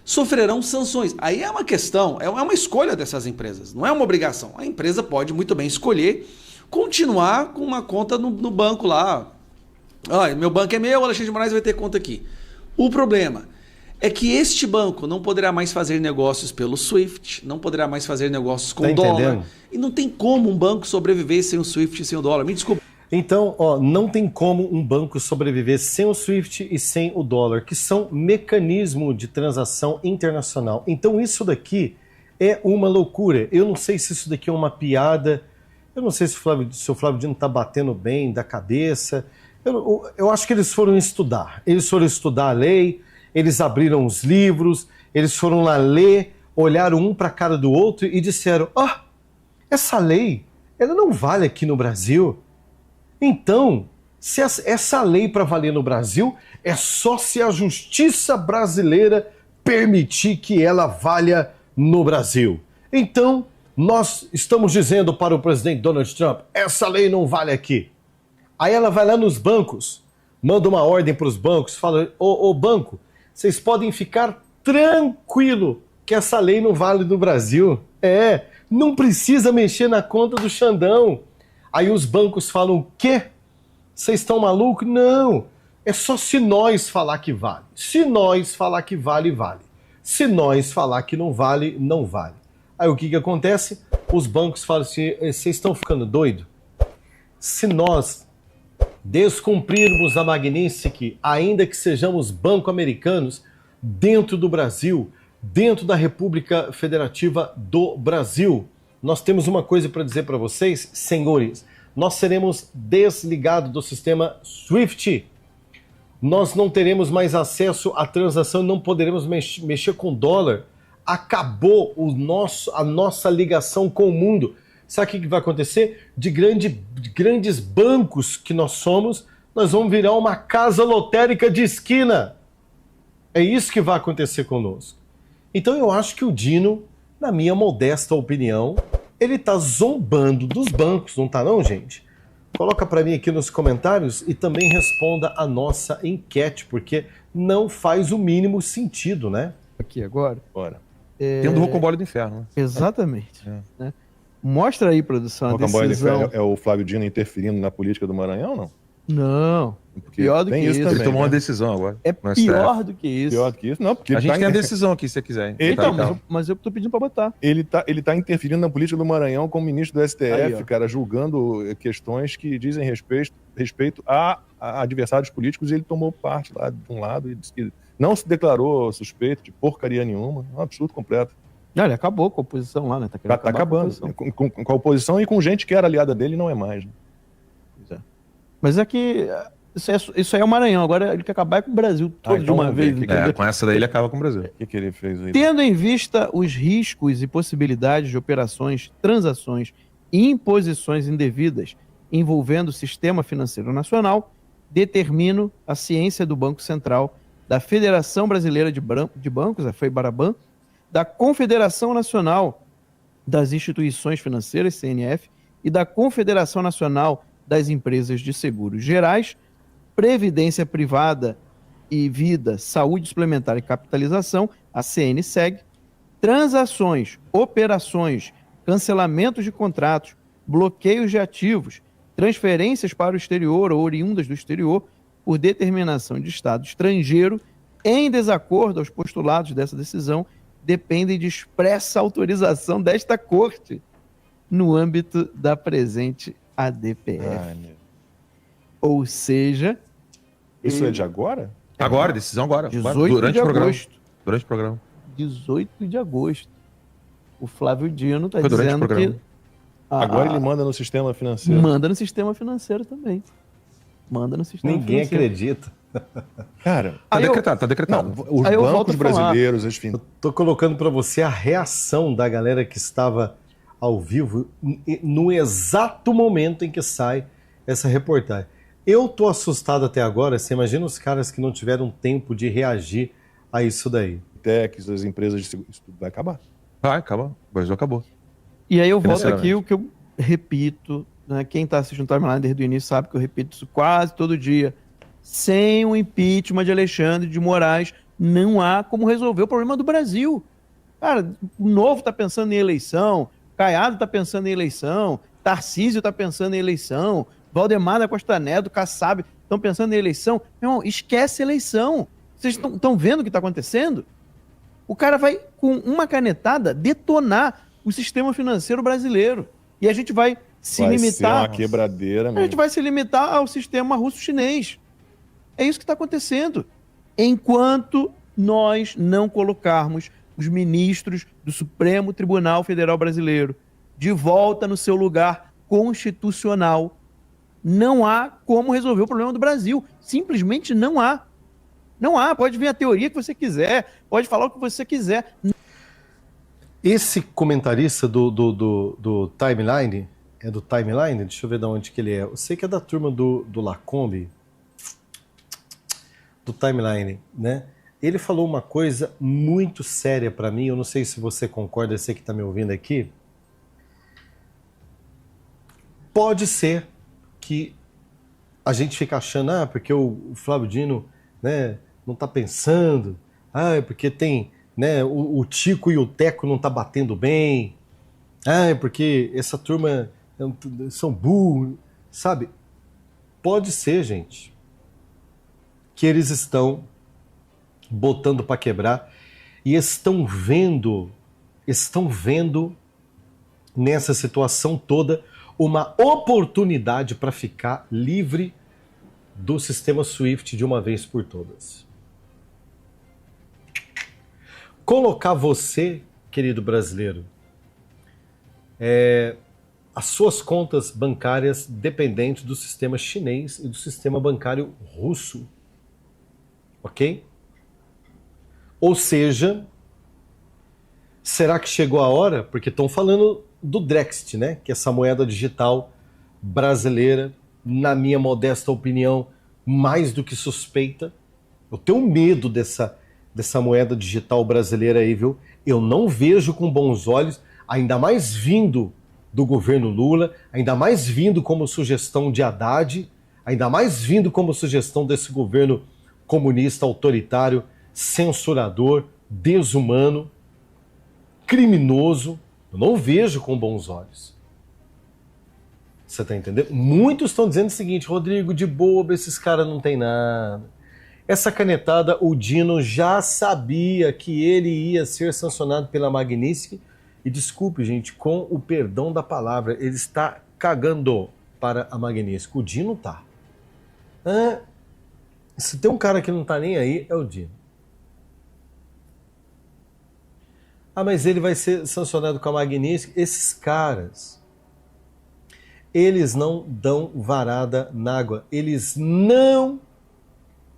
sofrerão sanções. Aí é uma questão, é uma escolha dessas empresas, não é uma obrigação. A empresa pode muito bem escolher continuar com uma conta no banco lá. Meu banco é meu, o Alexandre de Moraes vai ter conta aqui. O problema é que este banco não poderá mais fazer negócios pelo SWIFT, não poderá mais fazer negócios com dólar. Entendendo? E não tem como um banco sobreviver sem o SWIFT e sem o dólar. Me desculpa. Então, não tem como um banco sobreviver sem o SWIFT e sem o dólar, que são mecanismo de transação internacional. Então, isso daqui é uma loucura. Eu não sei se isso daqui é uma piada. Eu não sei se o Flávio Dino está batendo bem da cabeça. Eu acho que eles foram estudar. Eles foram estudar a lei, eles abriram os livros, eles foram lá ler, olharam um para a cara do outro e disseram: essa lei, ela não vale aqui no Brasil. Então, se essa lei para valer no Brasil, é só se a justiça brasileira permitir que ela valha no Brasil. Então, nós estamos dizendo para o presidente Donald Trump: essa lei não vale aqui. Aí ela vai lá nos bancos, manda uma ordem para os bancos, fala: ô banco, vocês podem ficar tranquilo que essa lei não vale no Brasil. Não precisa mexer na conta do Xandão. Aí os bancos falam: o quê? Vocês estão malucos? Não, é só se nós falar que vale. Se nós falar que vale, vale. Se nós falar que não vale, não vale. Aí o que acontece? Os bancos falam assim: vocês estão ficando doidos? Se nós descumprirmos a Magnitsky, ainda que sejamos banco-americanos, dentro do Brasil, dentro da República Federativa do Brasil, nós temos uma coisa para dizer para vocês, senhores: nós seremos desligados do sistema SWIFT. Nós não teremos mais acesso à transação, não poderemos mexer com dólar. Acabou a nossa ligação com o mundo. Sabe o que vai acontecer? De grandes bancos que nós somos, nós vamos virar uma casa lotérica de esquina. É isso que vai acontecer conosco. Então eu acho que o Dino, na minha modesta opinião, ele está zombando dos bancos, não está não, gente? Coloca para mim aqui nos comentários e também responda a nossa enquete, porque não faz o mínimo sentido, né? Aqui agora. Bora. Tendo o Rocambole do Inferno. Né? Exatamente. Né? Mostra aí, produção, a decisão. O Rocambole é o Flávio Dino interferindo na política do Maranhão, não? Não. Porque pior do que isso. Ele tomou uma decisão agora. É pior do que isso. Pior do que isso? Não, porque a gente tem a decisão aqui, se você quiser. Então, mas eu tô pedindo para botar. Ele tá interferindo na política do Maranhão como ministro do STF, aí, cara, julgando questões que dizem respeito a adversários políticos, e ele tomou parte lá de um lado e disse que não se declarou suspeito de porcaria nenhuma. É um absurdo completo. Ele acabou com a oposição lá, né? Tá acabando. Com a oposição e com gente que era aliada dele, não é mais. Né? Pois é. Mas é que isso aí é o Maranhão. Agora ele quer acabar com o Brasil todo de uma vez. Com essa daí ele acaba com o Brasil. O que ele fez aí? Tendo em vista os riscos e possibilidades de operações, transações e imposições indevidas envolvendo o sistema financeiro nacional, determino a ciência do Banco Central, da Federação Brasileira de Bancos, a FEBRABAN, da Confederação Nacional das Instituições Financeiras, CNF, e da Confederação Nacional das Empresas de Seguros Gerais, Previdência Privada e Vida, Saúde Suplementar e Capitalização, a CNSEG, transações, operações, cancelamentos de contratos, bloqueios de ativos, transferências para o exterior ou oriundas do exterior, por determinação de Estado estrangeiro, em desacordo aos postulados dessa decisão, dependem de expressa autorização desta Corte, no âmbito da presente ADPF. Ou seja... Isso é de agora? Agora, decisão agora. 18 durante de o programa. agosto. Durante o programa. 18 de agosto. O Flávio Dino está Foi durante o dizendo programa. que... Agora ele manda no sistema financeiro. Manda no sistema financeiro também. Manda no sistema Ninguém financeiro. acredita. Cara, Tá decretado, tá decretado. não, os Aí eu volto bancos a falar. brasileiros, enfim, Tô colocando para você a reação da galera que estava ao vivo no exato momento em que sai essa reportagem. Eu tô assustado até agora. Você imagina os caras que não tiveram tempo de reagir a isso daí. techs, as empresas de seguro, isso tudo vai acabar. Vai, acabou. O Brasil acabou. E aí eu volto Financeiramente. aqui o que eu repito, né? Quem está assistindo o Timeline desde o início sabe que eu repito isso quase todo dia. Sem o impeachment de Alexandre de Moraes, não há como resolver o problema do Brasil. Cara, o Novo está pensando em eleição, Caiado está pensando em eleição, Tarcísio está pensando em eleição, Valdemar da Costa Neto, Kassab estão pensando em eleição. Meu irmão, esquece eleição. Vocês estão vendo o que está acontecendo? O cara vai, com uma canetada, detonar o sistema financeiro brasileiro. E a gente vai se Vai ser limitar... uma quebradeira A mesmo. gente vai se limitar ao sistema russo-chinês. É isso que está acontecendo. Enquanto nós não colocarmos os ministros do Supremo Tribunal Federal Brasileiro de volta no seu lugar constitucional, não há como resolver o problema do Brasil. Simplesmente não há. Não há. Pode vir a teoria que você quiser, pode falar o que você quiser. Esse comentarista do Timeline, é do Timeline? Deixa eu ver de onde que ele é. Eu sei que é da turma do Lacombe, do Timeline, né? Ele falou uma coisa muito séria para mim, eu não sei se você concorda, você que está me ouvindo aqui. Pode ser que a gente fique achando, porque o Flávio Dino, né, não está pensando, é porque tem, né, o Tico e o Teco não tá batendo bem, é porque essa turma são burros, sabe? Pode ser, gente, que eles estão botando para quebrar e estão vendo nessa situação toda uma oportunidade para ficar livre do sistema SWIFT de uma vez por todas. Colocar você, querido brasileiro, as suas contas bancárias dependentes do sistema chinês e do sistema bancário russo. Ok? Ou seja, será que chegou a hora? Porque estão falando do Drexit, né? Que é essa moeda digital brasileira, na minha modesta opinião, mais do que suspeita. Eu tenho medo dessa moeda digital brasileira aí, viu? Eu não vejo com bons olhos, ainda mais vindo do governo Lula, ainda mais vindo como sugestão de Haddad, ainda mais vindo como sugestão desse governo comunista, autoritário, censurador, desumano, criminoso. Eu não vejo com bons olhos. Você está entendendo? Muitos estão dizendo o seguinte: Rodrigo, de boba, esses caras não tem nada. Essa canetada, o Dino já sabia que ele ia ser sancionado pela Magnitsky. E desculpe, gente, com o perdão da palavra, ele está cagando para a Magnitsky. O Dino tá. Se tem um cara que não tá nem aí, é o Dino. Mas ele vai ser sancionado com a Magnitsky. Esses caras, eles não dão varada na água. Eles não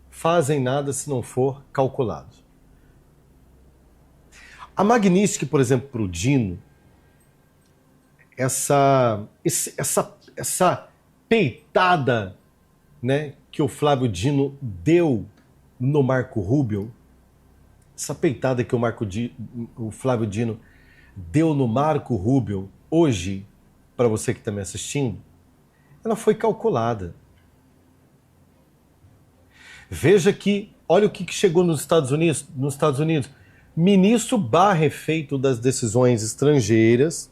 fazem nada se não for calculado. A Magnitsky, por exemplo, para o Dino, essa peitada, né, que o Flávio Dino deu no Marco Rubio, essa peitada que o Flávio Dino deu no Marco Rubio hoje, para você que está me assistindo, ela foi calculada. Veja que, olha o que chegou nos Estados Unidos. Ministro /prefeito das decisões estrangeiras,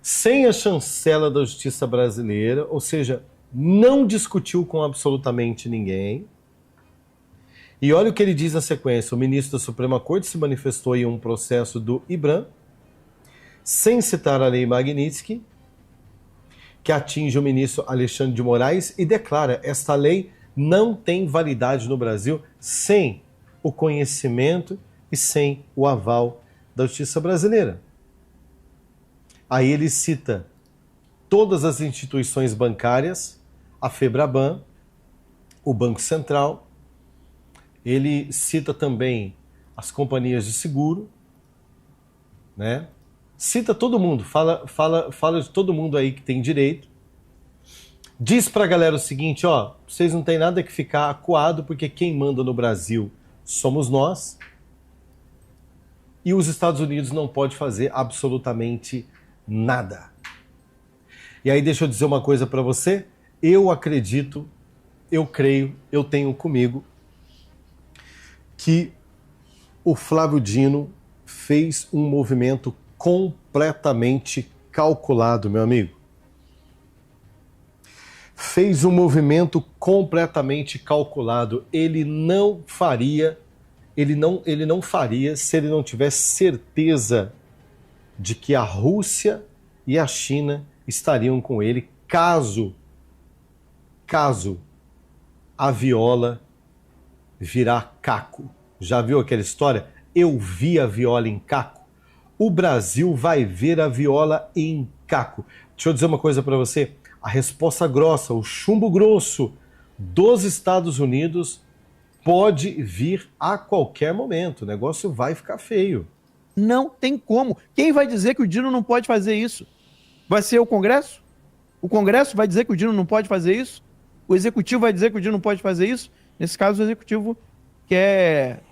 sem a chancela da Justiça brasileira, ou seja, não discutiu com absolutamente ninguém. E olha o que ele diz na sequência: o ministro da Suprema Corte se manifestou em um processo do IBRAM, sem citar a lei Magnitsky, que atinge o ministro Alexandre de Moraes e declara: esta lei não tem validade no Brasil sem o conhecimento e sem o aval da justiça brasileira. Aí ele cita todas as instituições bancárias, a FEBRABAN, o Banco Central, ele cita também as companhias de seguro, né? Cita todo mundo, fala de todo mundo aí que tem direito. Diz pra galera o seguinte, ó, vocês não tem nada que ficar acuado, porque quem manda no Brasil somos nós. E os Estados Unidos não pode fazer absolutamente nada. E aí deixa eu dizer uma coisa pra você, eu acredito, eu creio, eu tenho comigo que o Flávio Dino fez um movimento completamente calculado, meu amigo. Fez um movimento completamente calculado. Ele não faria se ele não tivesse certeza de que a Rússia e a China estariam com ele caso a viola virar caco. Já viu aquela história? Eu vi a viola em caco. O Brasil vai ver a viola em caco. Deixa eu dizer uma coisa para você. A resposta grossa, o chumbo grosso dos Estados Unidos pode vir a qualquer momento. O negócio vai ficar feio. Não tem como. Quem vai dizer que o Dino não pode fazer isso? Vai ser o Congresso? O Congresso vai dizer que o Dino não pode fazer isso? O Executivo vai dizer que o Dino não pode fazer isso? Nesse caso, o Executivo quer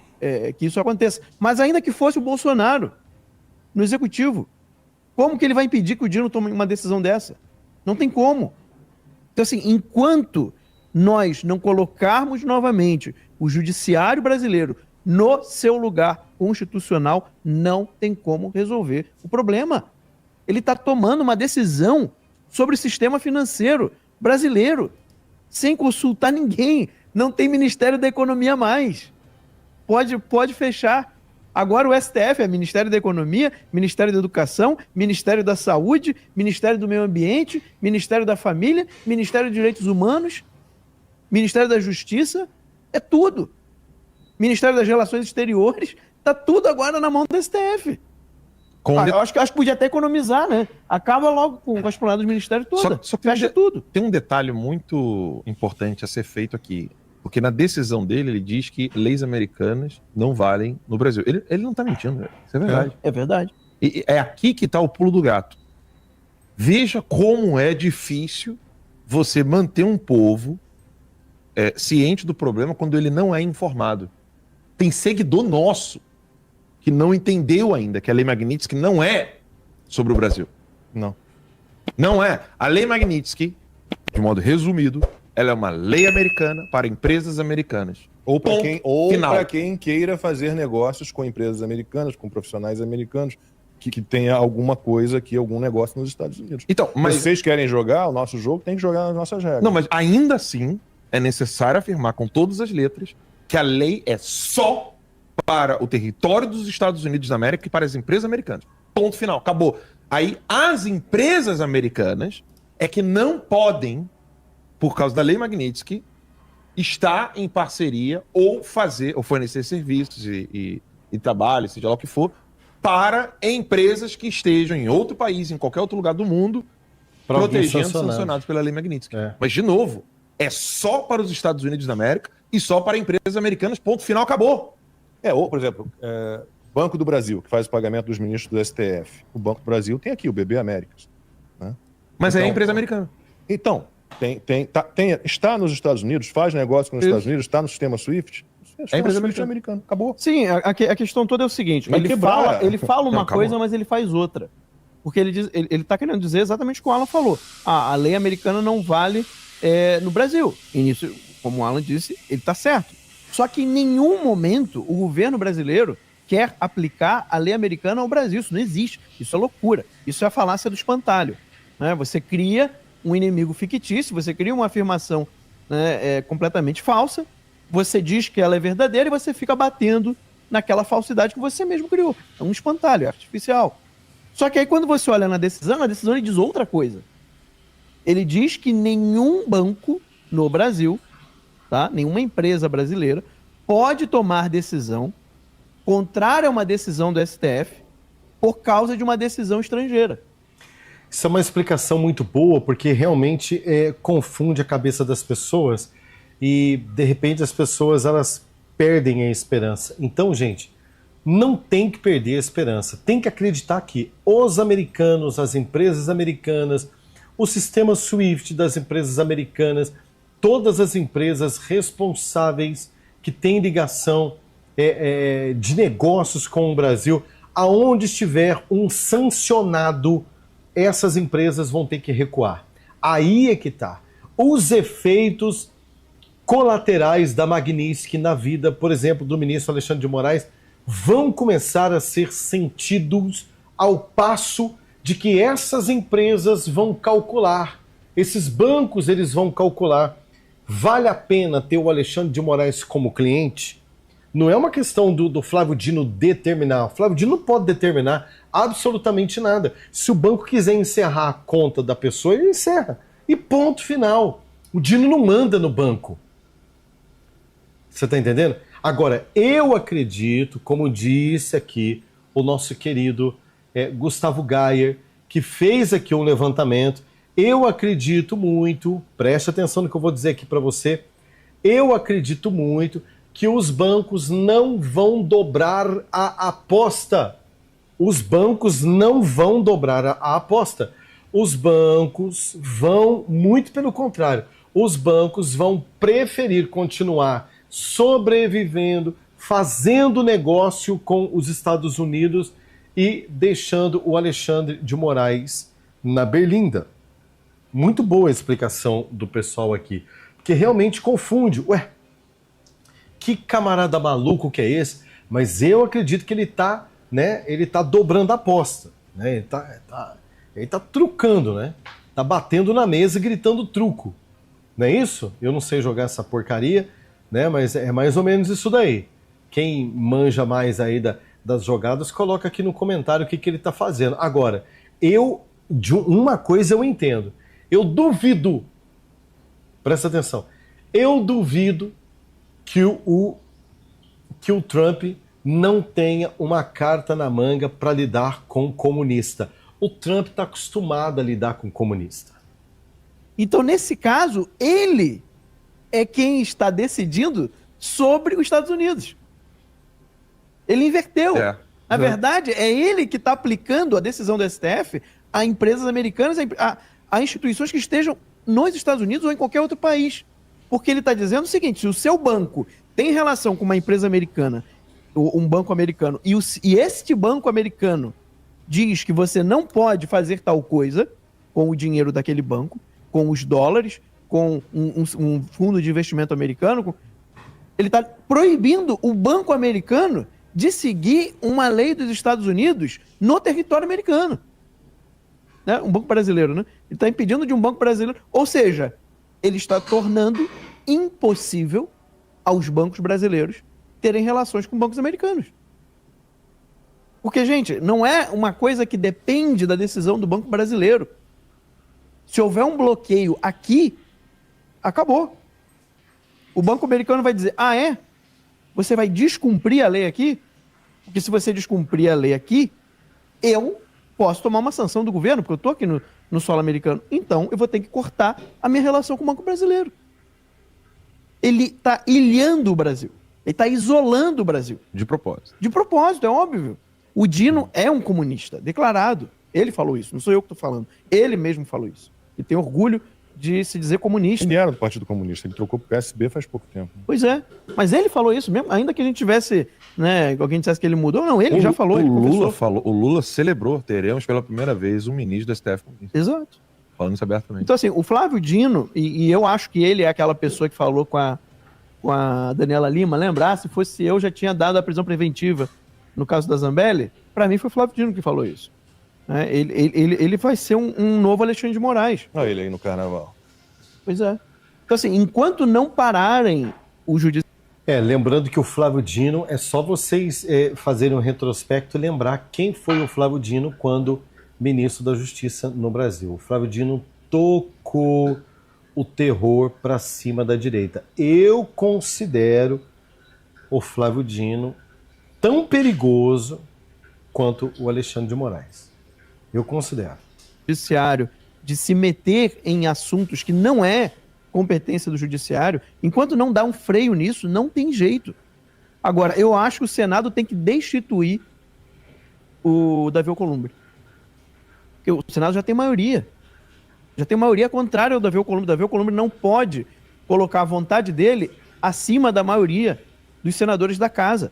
que isso aconteça. Mas ainda que fosse o Bolsonaro no Executivo, como que ele vai impedir que o Dino tome uma decisão dessa? Não tem como. Então, assim, enquanto nós não colocarmos novamente o judiciário brasileiro no seu lugar constitucional, não tem como resolver o problema. Ele está tomando uma decisão sobre o sistema financeiro brasileiro, sem consultar ninguém. Não tem Ministério da Economia mais. Pode fechar. Agora o STF é Ministério da Economia, Ministério da Educação, Ministério da Saúde, Ministério do Meio Ambiente, Ministério da Família, Ministério dos Direitos Humanos, Ministério da Justiça, é tudo. Ministério das Relações Exteriores, tá tudo agora na mão do STF. Eu acho que podia até economizar, né? Acaba logo com as planadas do Ministério toda, só fecha tudo. Tem um detalhe muito importante a ser feito aqui. Porque na decisão dele, ele diz que leis americanas não valem no Brasil. Ele não está mentindo, isso é verdade. É verdade. E é aqui que está o pulo do gato. Veja como é difícil você manter um povo ciente do problema quando ele não é informado. Tem seguidor nosso que não entendeu ainda que a Lei Magnitsky não é sobre o Brasil. Não. Não é. A Lei Magnitsky, de modo resumido, ela é uma lei americana para empresas americanas. Ou para quem queira fazer negócios com empresas americanas, com profissionais americanos, que tenha alguma coisa aqui, algum negócio nos Estados Unidos. Então, mas se vocês querem jogar o nosso jogo, tem que jogar nas nossas regras. Não, mas ainda assim é necessário afirmar com todas as letras que a lei é só para o território dos Estados Unidos da América e para as empresas americanas. Ponto final, acabou. Aí as empresas americanas é que não podem, por causa da Lei Magnitsky, estar em parceria ou fornecer serviços e trabalho, seja lá o que for, para empresas que estejam em outro país, em qualquer outro lugar do mundo, protegendo sancionados pela Lei Magnitsky. Mas, de novo, é só para os Estados Unidos da América e só para empresas americanas, ponto final, acabou. Ou, por exemplo, Banco do Brasil, que faz o pagamento dos ministros do STF. O Banco do Brasil tem aqui, o BB Américas. Né? Mas então, é a empresa americana. Então, está nos Estados Unidos, faz negócio com os Estados Unidos, está no sistema SWIFT. É a empresa americana. Acabou. Sim, a questão toda é o seguinte, ele fala uma coisa, mas ele faz outra. Porque ele está querendo dizer exatamente o que o Alan falou. A lei americana não vale no Brasil. E nisso, como o Alan disse, ele está certo. Só que em nenhum momento o governo brasileiro quer aplicar a lei americana ao Brasil. Isso não existe. Isso é loucura. Isso é a falácia do espantalho. Né? Você cria um inimigo fictício, você cria uma afirmação completamente falsa, você diz que ela é verdadeira e você fica batendo naquela falsidade que você mesmo criou. É um espantalho, é artificial. Só que aí quando você olha na decisão ele diz outra coisa. Ele diz que nenhum banco no Brasil, tá? Nenhuma empresa brasileira pode tomar decisão contrária a uma decisão do STF por causa de uma decisão estrangeira. Isso é uma explicação muito boa, porque realmente confunde a cabeça das pessoas e, de repente, as pessoas elas perdem a esperança. Então, gente, não tem que perder a esperança. Tem que acreditar que os americanos, as empresas americanas, o sistema SWIFT das empresas americanas, todas as empresas responsáveis que têm ligação de negócios com o Brasil, aonde estiver um sancionado, essas empresas vão ter que recuar. Aí é que está. Os efeitos colaterais da Magnitsky na vida, por exemplo, do ministro Alexandre de Moraes, vão começar a ser sentidos ao passo de que essas empresas vão calcular, esses bancos eles vão calcular, vale a pena ter o Alexandre de Moraes como cliente? Não é uma questão do Flávio Dino determinar. O Flávio Dino não pode determinar absolutamente nada. Se o banco quiser encerrar a conta da pessoa, ele encerra. E ponto final. O Dino não manda no banco. Você está entendendo? Agora, eu acredito, como disse aqui o nosso querido Gustavo Gayer, que fez aqui um levantamento, eu acredito muito, preste atenção no que eu vou dizer aqui para você, eu acredito muito que os bancos não vão dobrar a aposta. Os bancos não vão dobrar a aposta. Os bancos vão, muito pelo contrário, os bancos vão preferir continuar sobrevivendo, fazendo negócio com os Estados Unidos e deixando o Alexandre de Moraes na berlinda. Muito boa a explicação do pessoal aqui, porque realmente confunde. Ué, que camarada maluco que é esse? Mas eu acredito que ele tá dobrando a aposta, né? Ele tá trucando, né? Tá batendo na mesa e gritando truco. Não é isso? Eu não sei jogar essa porcaria, né? Mas é mais ou menos isso daí. Quem manja mais aí das jogadas, coloca aqui no comentário o que ele tá fazendo. Agora, de uma coisa eu entendo. Eu duvido, presta atenção, eu duvido que o Trump não tenha uma carta na manga para lidar com comunista. O Trump está acostumado a lidar com comunista. Então, nesse caso, ele é quem está decidindo sobre os Estados Unidos. Ele inverteu. Na verdade, é ele que está aplicando a decisão do STF a empresas americanas, a instituições que estejam nos Estados Unidos ou em qualquer outro país. Porque ele está dizendo o seguinte, se o seu banco tem relação com uma empresa americana, um banco americano, e este banco americano diz que você não pode fazer tal coisa com o dinheiro daquele banco, com os dólares, com um fundo de investimento americano, ele está proibindo o banco americano de seguir uma lei dos Estados Unidos no território americano. Né? Um banco brasileiro, né? Ele está impedindo de um banco brasileiro. Ou seja, ele está tornando impossível aos bancos brasileiros terem relações com bancos americanos. Porque, gente, não é uma coisa que depende da decisão do banco brasileiro. Se houver um bloqueio aqui, acabou. O banco americano vai dizer, você vai descumprir a lei aqui? Porque se você descumprir a lei aqui, eu posso tomar uma sanção do governo, porque eu estou aqui no solo americano. Então, eu vou ter que cortar a minha relação com o banco brasileiro. Ele está ilhando o Brasil. Ele está isolando o Brasil. De propósito. De propósito, é óbvio. O Dino é um comunista, declarado. Ele falou isso, não sou eu que estou falando. Ele mesmo falou isso. E tem orgulho de se dizer comunista. Ele era do Partido Comunista, ele trocou pro PSB faz pouco tempo. Pois é, mas ele falou isso mesmo, ainda que a gente tivesse, né, alguém dissesse que ele mudou, não, ele já falou. O Lula celebrou, teremos pela primeira vez um ministro do STF comunista. Exato. Falando isso abertamente. Então assim, o Flávio Dino, e eu acho que ele é aquela pessoa que falou com a Daniela Lima, lembrar, se fosse eu já tinha dado a prisão preventiva no caso da Zambelli, para mim foi o Flávio Dino que falou isso. Ele vai ser um novo Alexandre de Moraes. Olha ele aí no carnaval. Pois é. Então, assim, enquanto não pararem o judiciário... Lembrando que o Flávio Dino, é só vocês fazerem um retrospecto e lembrar quem foi o Flávio Dino quando ministro da Justiça no Brasil. O Flávio Dino tocou pouco o terror para cima da direita. Eu considero o Flávio Dino tão perigoso quanto o Alexandre de Moraes. Eu considero. Judiciário de se meter em assuntos que não é competência do judiciário, enquanto não dá um freio nisso, não tem jeito. Agora, eu acho que o Senado tem que destituir o Davi Alcolumbre. Porque o Senado já tem maioria. Já tem maioria contrária ao Davi Alcolumbre. O Davi Alcolumbre não pode colocar a vontade dele acima da maioria dos senadores da casa.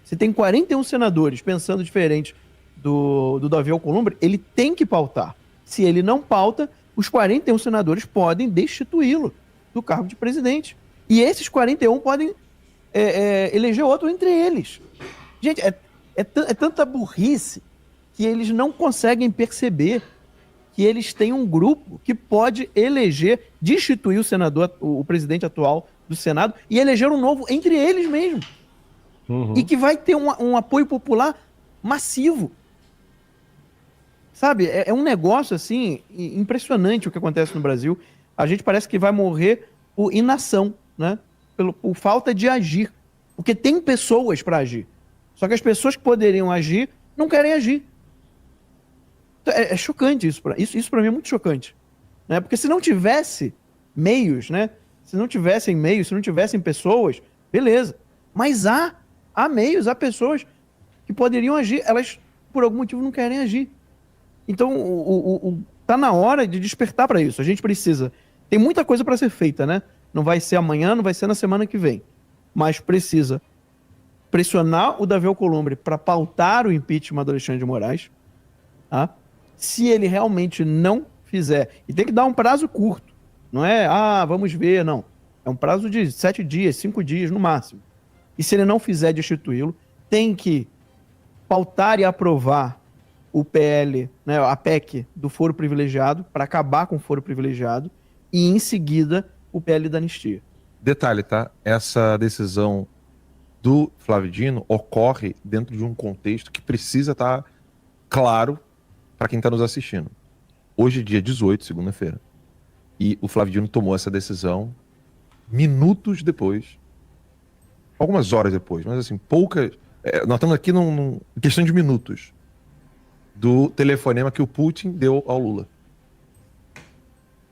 Se tem 41 senadores pensando diferente do Davi Alcolumbre, ele tem que pautar. Se ele não pauta, os 41 senadores podem destituí-lo do cargo de presidente. E esses 41 podem eleger outro entre eles. Gente, é tanta burrice que eles não conseguem perceber que eles têm um grupo que pode eleger, destituir o senador, o presidente atual do Senado e eleger um novo entre eles mesmos. Uhum. E que vai ter um apoio popular massivo. Sabe, é um negócio, assim, impressionante o que acontece no Brasil. A gente parece que vai morrer por inação, né? Por falta de agir. Porque tem pessoas para agir. Só que as pessoas que poderiam agir não querem agir. É chocante isso. Isso para mim é muito chocante. Né? Porque se não tivesse meios, né? Se não tivessem meios, se não tivessem pessoas, beleza. Mas há meios, há pessoas que poderiam agir. Elas, por algum motivo, não querem agir. Então, tá na hora de despertar para isso. A gente precisa... Tem muita coisa para ser feita, né? Não vai ser amanhã, não vai ser na semana que vem. Mas precisa pressionar o Davi Alcolumbre para pautar o impeachment do Alexandre de Moraes. Tá? Se ele realmente não fizer... E tem que dar um prazo curto. Não é, vamos ver, não. É um prazo de 7 dias, 5 dias no máximo. E se ele não fizer destituí-lo, tem que pautar e aprovar o PL, né, a PEC do foro privilegiado, para acabar com o foro privilegiado, e em seguida o PL da anistia. Detalhe, tá? Essa decisão do Flávio Dino ocorre dentro de um contexto que precisa estar claro para quem está nos assistindo. Hoje, dia 18, segunda-feira. E o Flávio Dino tomou essa decisão minutos depois, algumas horas depois, mas assim, poucas... nós estamos aqui em questão de minutos do telefonema que o Putin deu ao Lula.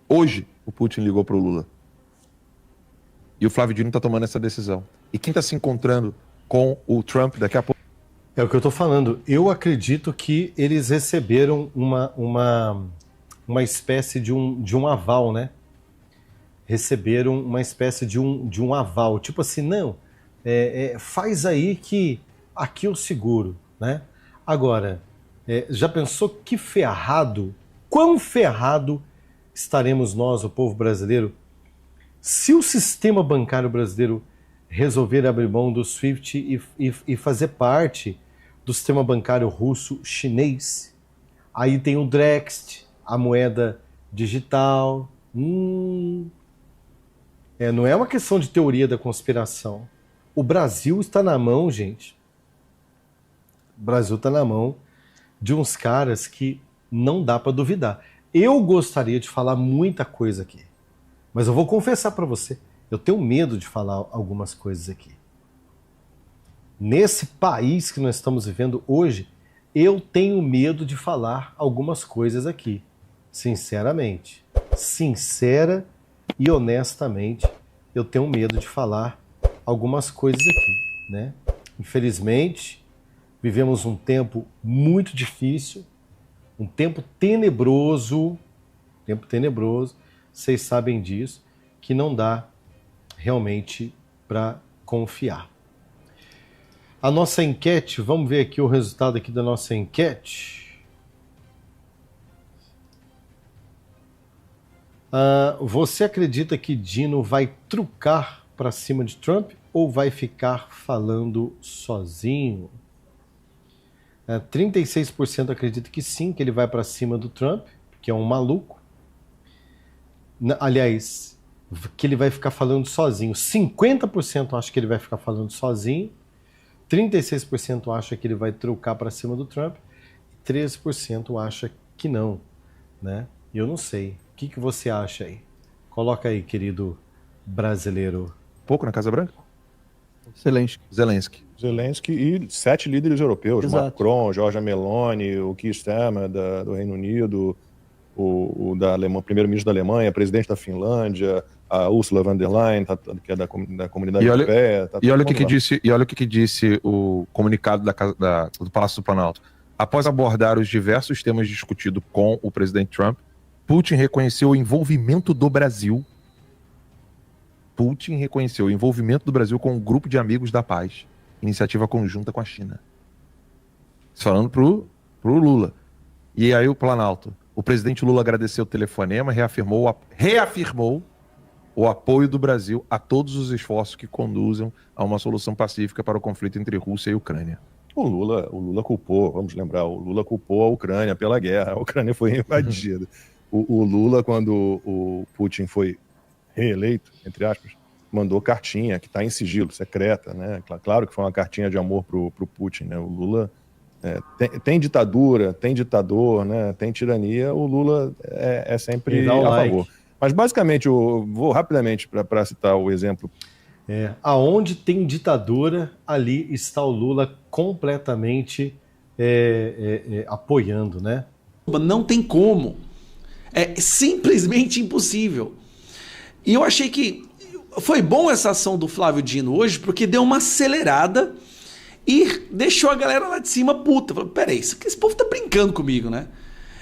Hoje, o Putin ligou para o Lula. E o Flávio Dino está tomando essa decisão. E quem está se encontrando com o Trump daqui a pouco... É o que eu estou falando. Eu acredito que eles receberam uma espécie de um aval, né? Receberam uma espécie de um aval. Tipo assim, não, faz aí que aqui eu seguro, né? Agora... já pensou que ferrado, quão ferrado estaremos nós, o povo brasileiro, se o sistema bancário brasileiro resolver abrir mão do SWIFT e fazer parte do sistema bancário russo-chinês? Aí tem o Drext, a moeda digital. Não é uma questão de teoria da conspiração. O Brasil está na mão, gente. O Brasil está na mão de uns caras que não dá para duvidar. Eu gostaria de falar muita coisa aqui, mas eu vou confessar para você, eu tenho medo de falar algumas coisas aqui. Nesse país que nós estamos vivendo hoje, eu tenho medo de falar algumas coisas aqui, sinceramente. Sincera e honestamente, eu tenho medo de falar algumas coisas aqui, né? Infelizmente, vivemos um tempo muito difícil, um tempo tenebroso, vocês sabem disso, que não dá realmente para confiar. A nossa enquete, vamos ver aqui o resultado aqui da nossa enquete. Você acredita que Dino vai trucar para cima de Trump ou vai ficar falando sozinho? 36% acredita que sim, que ele vai para cima do Trump, que é um maluco. Aliás, que ele vai ficar falando sozinho. 50% acha que ele vai ficar falando sozinho. 36% acha que ele vai trucar para cima do Trump. E 13% acha que não, né? Eu não sei. que você acha aí? Coloca aí, querido brasileiro. Pouco na Casa Branca? Zelensky e 7 líderes europeus. Exato. Macron, Giorgia Meloni, o Keir Starmer do Reino Unido, o primeiro-ministro da Alemanha, presidente da Finlândia, a Ursula von der Leyen, que é da comunidade europeia. E olha o que disse o comunicado do Palácio do Planalto. Após abordar os diversos temas discutidos com o presidente Trump, Putin reconheceu o envolvimento do Brasil. Putin reconheceu o envolvimento do Brasil com um grupo de amigos da paz, iniciativa conjunta com a China. Falando pro Lula. E aí o Planalto. O presidente Lula agradeceu o telefonema, reafirmou o apoio do Brasil a todos os esforços que conduzam a uma solução pacífica para o conflito entre Rússia e Ucrânia. O Lula culpou, vamos lembrar, o Lula culpou a Ucrânia pela guerra, a Ucrânia foi invadida. O Lula, quando o Putin foi reeleito, entre aspas, mandou cartinha que está em sigilo, secreta, né? Claro que foi uma cartinha de amor pro Putin, né? O Lula tem ditadura, tem ditador, né? Tem tirania, o Lula é sempre a favor. Mas basicamente, vou rapidamente para citar o exemplo. Aonde tem ditadura, ali está o Lula completamente apoiando, né? Não tem como. É simplesmente impossível. E eu achei que foi bom essa ação do Flávio Dino hoje, porque deu uma acelerada e deixou a galera lá de cima puta. Falei, peraí, esse povo tá brincando comigo, né?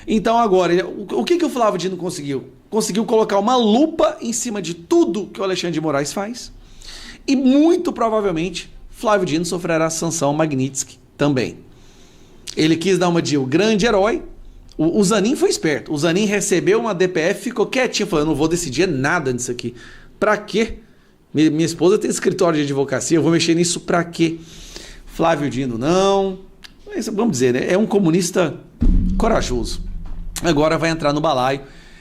Então agora, o que o Flávio Dino conseguiu? Conseguiu colocar uma lupa em cima de tudo que o Alexandre de Moraes faz. E muito provavelmente Flávio Dino sofrerá sanção Magnitsky também. Ele quis dar uma de o grande herói. O Zanin foi esperto. O Zanin recebeu uma DPF, ficou quietinho, falou, eu não vou decidir nada nisso aqui. Pra quê? Minha esposa tem escritório de advocacia, eu vou mexer nisso pra quê? Flávio Dino não. Mas, vamos dizer, né? É um comunista corajoso. Agora vai entrar no balaio.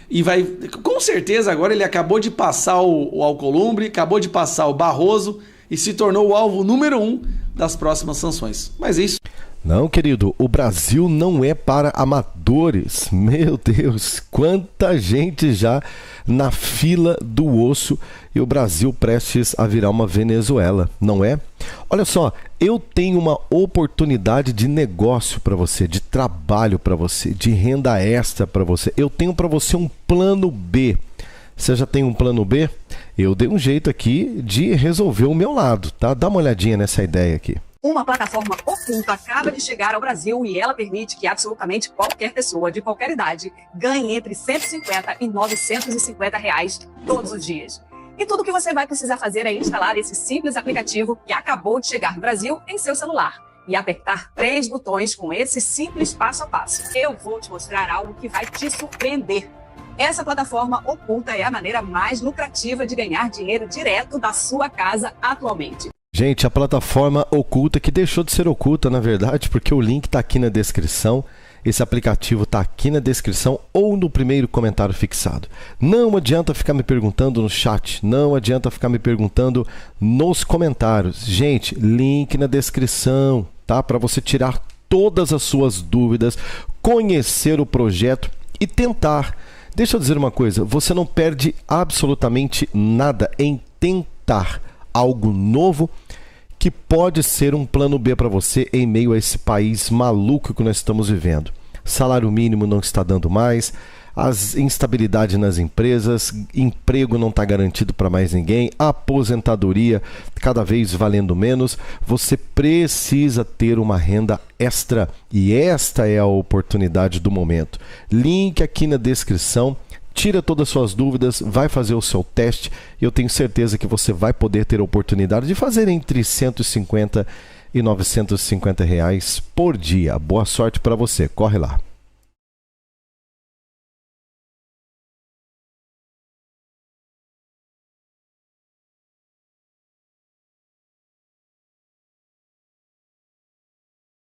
E vai, com certeza, agora ele acabou de passar o Alcolumbre, acabou de passar o Barroso e se tornou o alvo número 1 das próximas sanções. Mas é isso. Não, querido, o Brasil não é para amadores. Meu Deus, quanta gente já na fila do osso e o Brasil prestes a virar uma Venezuela, não é? Olha só, eu tenho uma oportunidade de negócio para você, de trabalho para você, de renda extra para você. Eu tenho para você um plano B. Você já tem um plano B? Eu dei um jeito aqui de resolver o meu lado, tá? Dá uma olhadinha nessa ideia aqui. Uma plataforma oculta acaba de chegar ao Brasil e ela permite que absolutamente qualquer pessoa de qualquer idade ganhe entre 150 e 950 reais todos os dias. E tudo que você vai precisar fazer é instalar esse simples aplicativo que acabou de chegar no Brasil em seu celular e apertar 3 botões com esse simples passo a passo. Eu vou te mostrar algo que vai te surpreender. Essa plataforma oculta é a maneira mais lucrativa de ganhar dinheiro direto da sua casa atualmente. Gente, a plataforma oculta, que deixou de ser oculta, na verdade, porque o link está aqui na descrição. Esse aplicativo está aqui na descrição ou no primeiro comentário fixado. Não adianta ficar me perguntando no chat, não adianta ficar me perguntando nos comentários. Gente, link na descrição, tá? Para você tirar todas as suas dúvidas, conhecer o projeto e tentar. Deixa eu dizer uma coisa, você não perde absolutamente nada em tentar algo novo que pode ser um plano B para você em meio a esse país maluco que nós estamos vivendo. Salário mínimo não está dando mais, as instabilidades nas empresas, emprego não está garantido para mais ninguém, aposentadoria cada vez valendo menos. Você precisa ter uma renda extra e esta é a oportunidade do momento. Link aqui na descrição. Tira todas as suas dúvidas, vai fazer o seu teste e eu tenho certeza que você vai poder ter a oportunidade de fazer entre 150 e 950 reais por dia. Boa sorte para você, corre lá.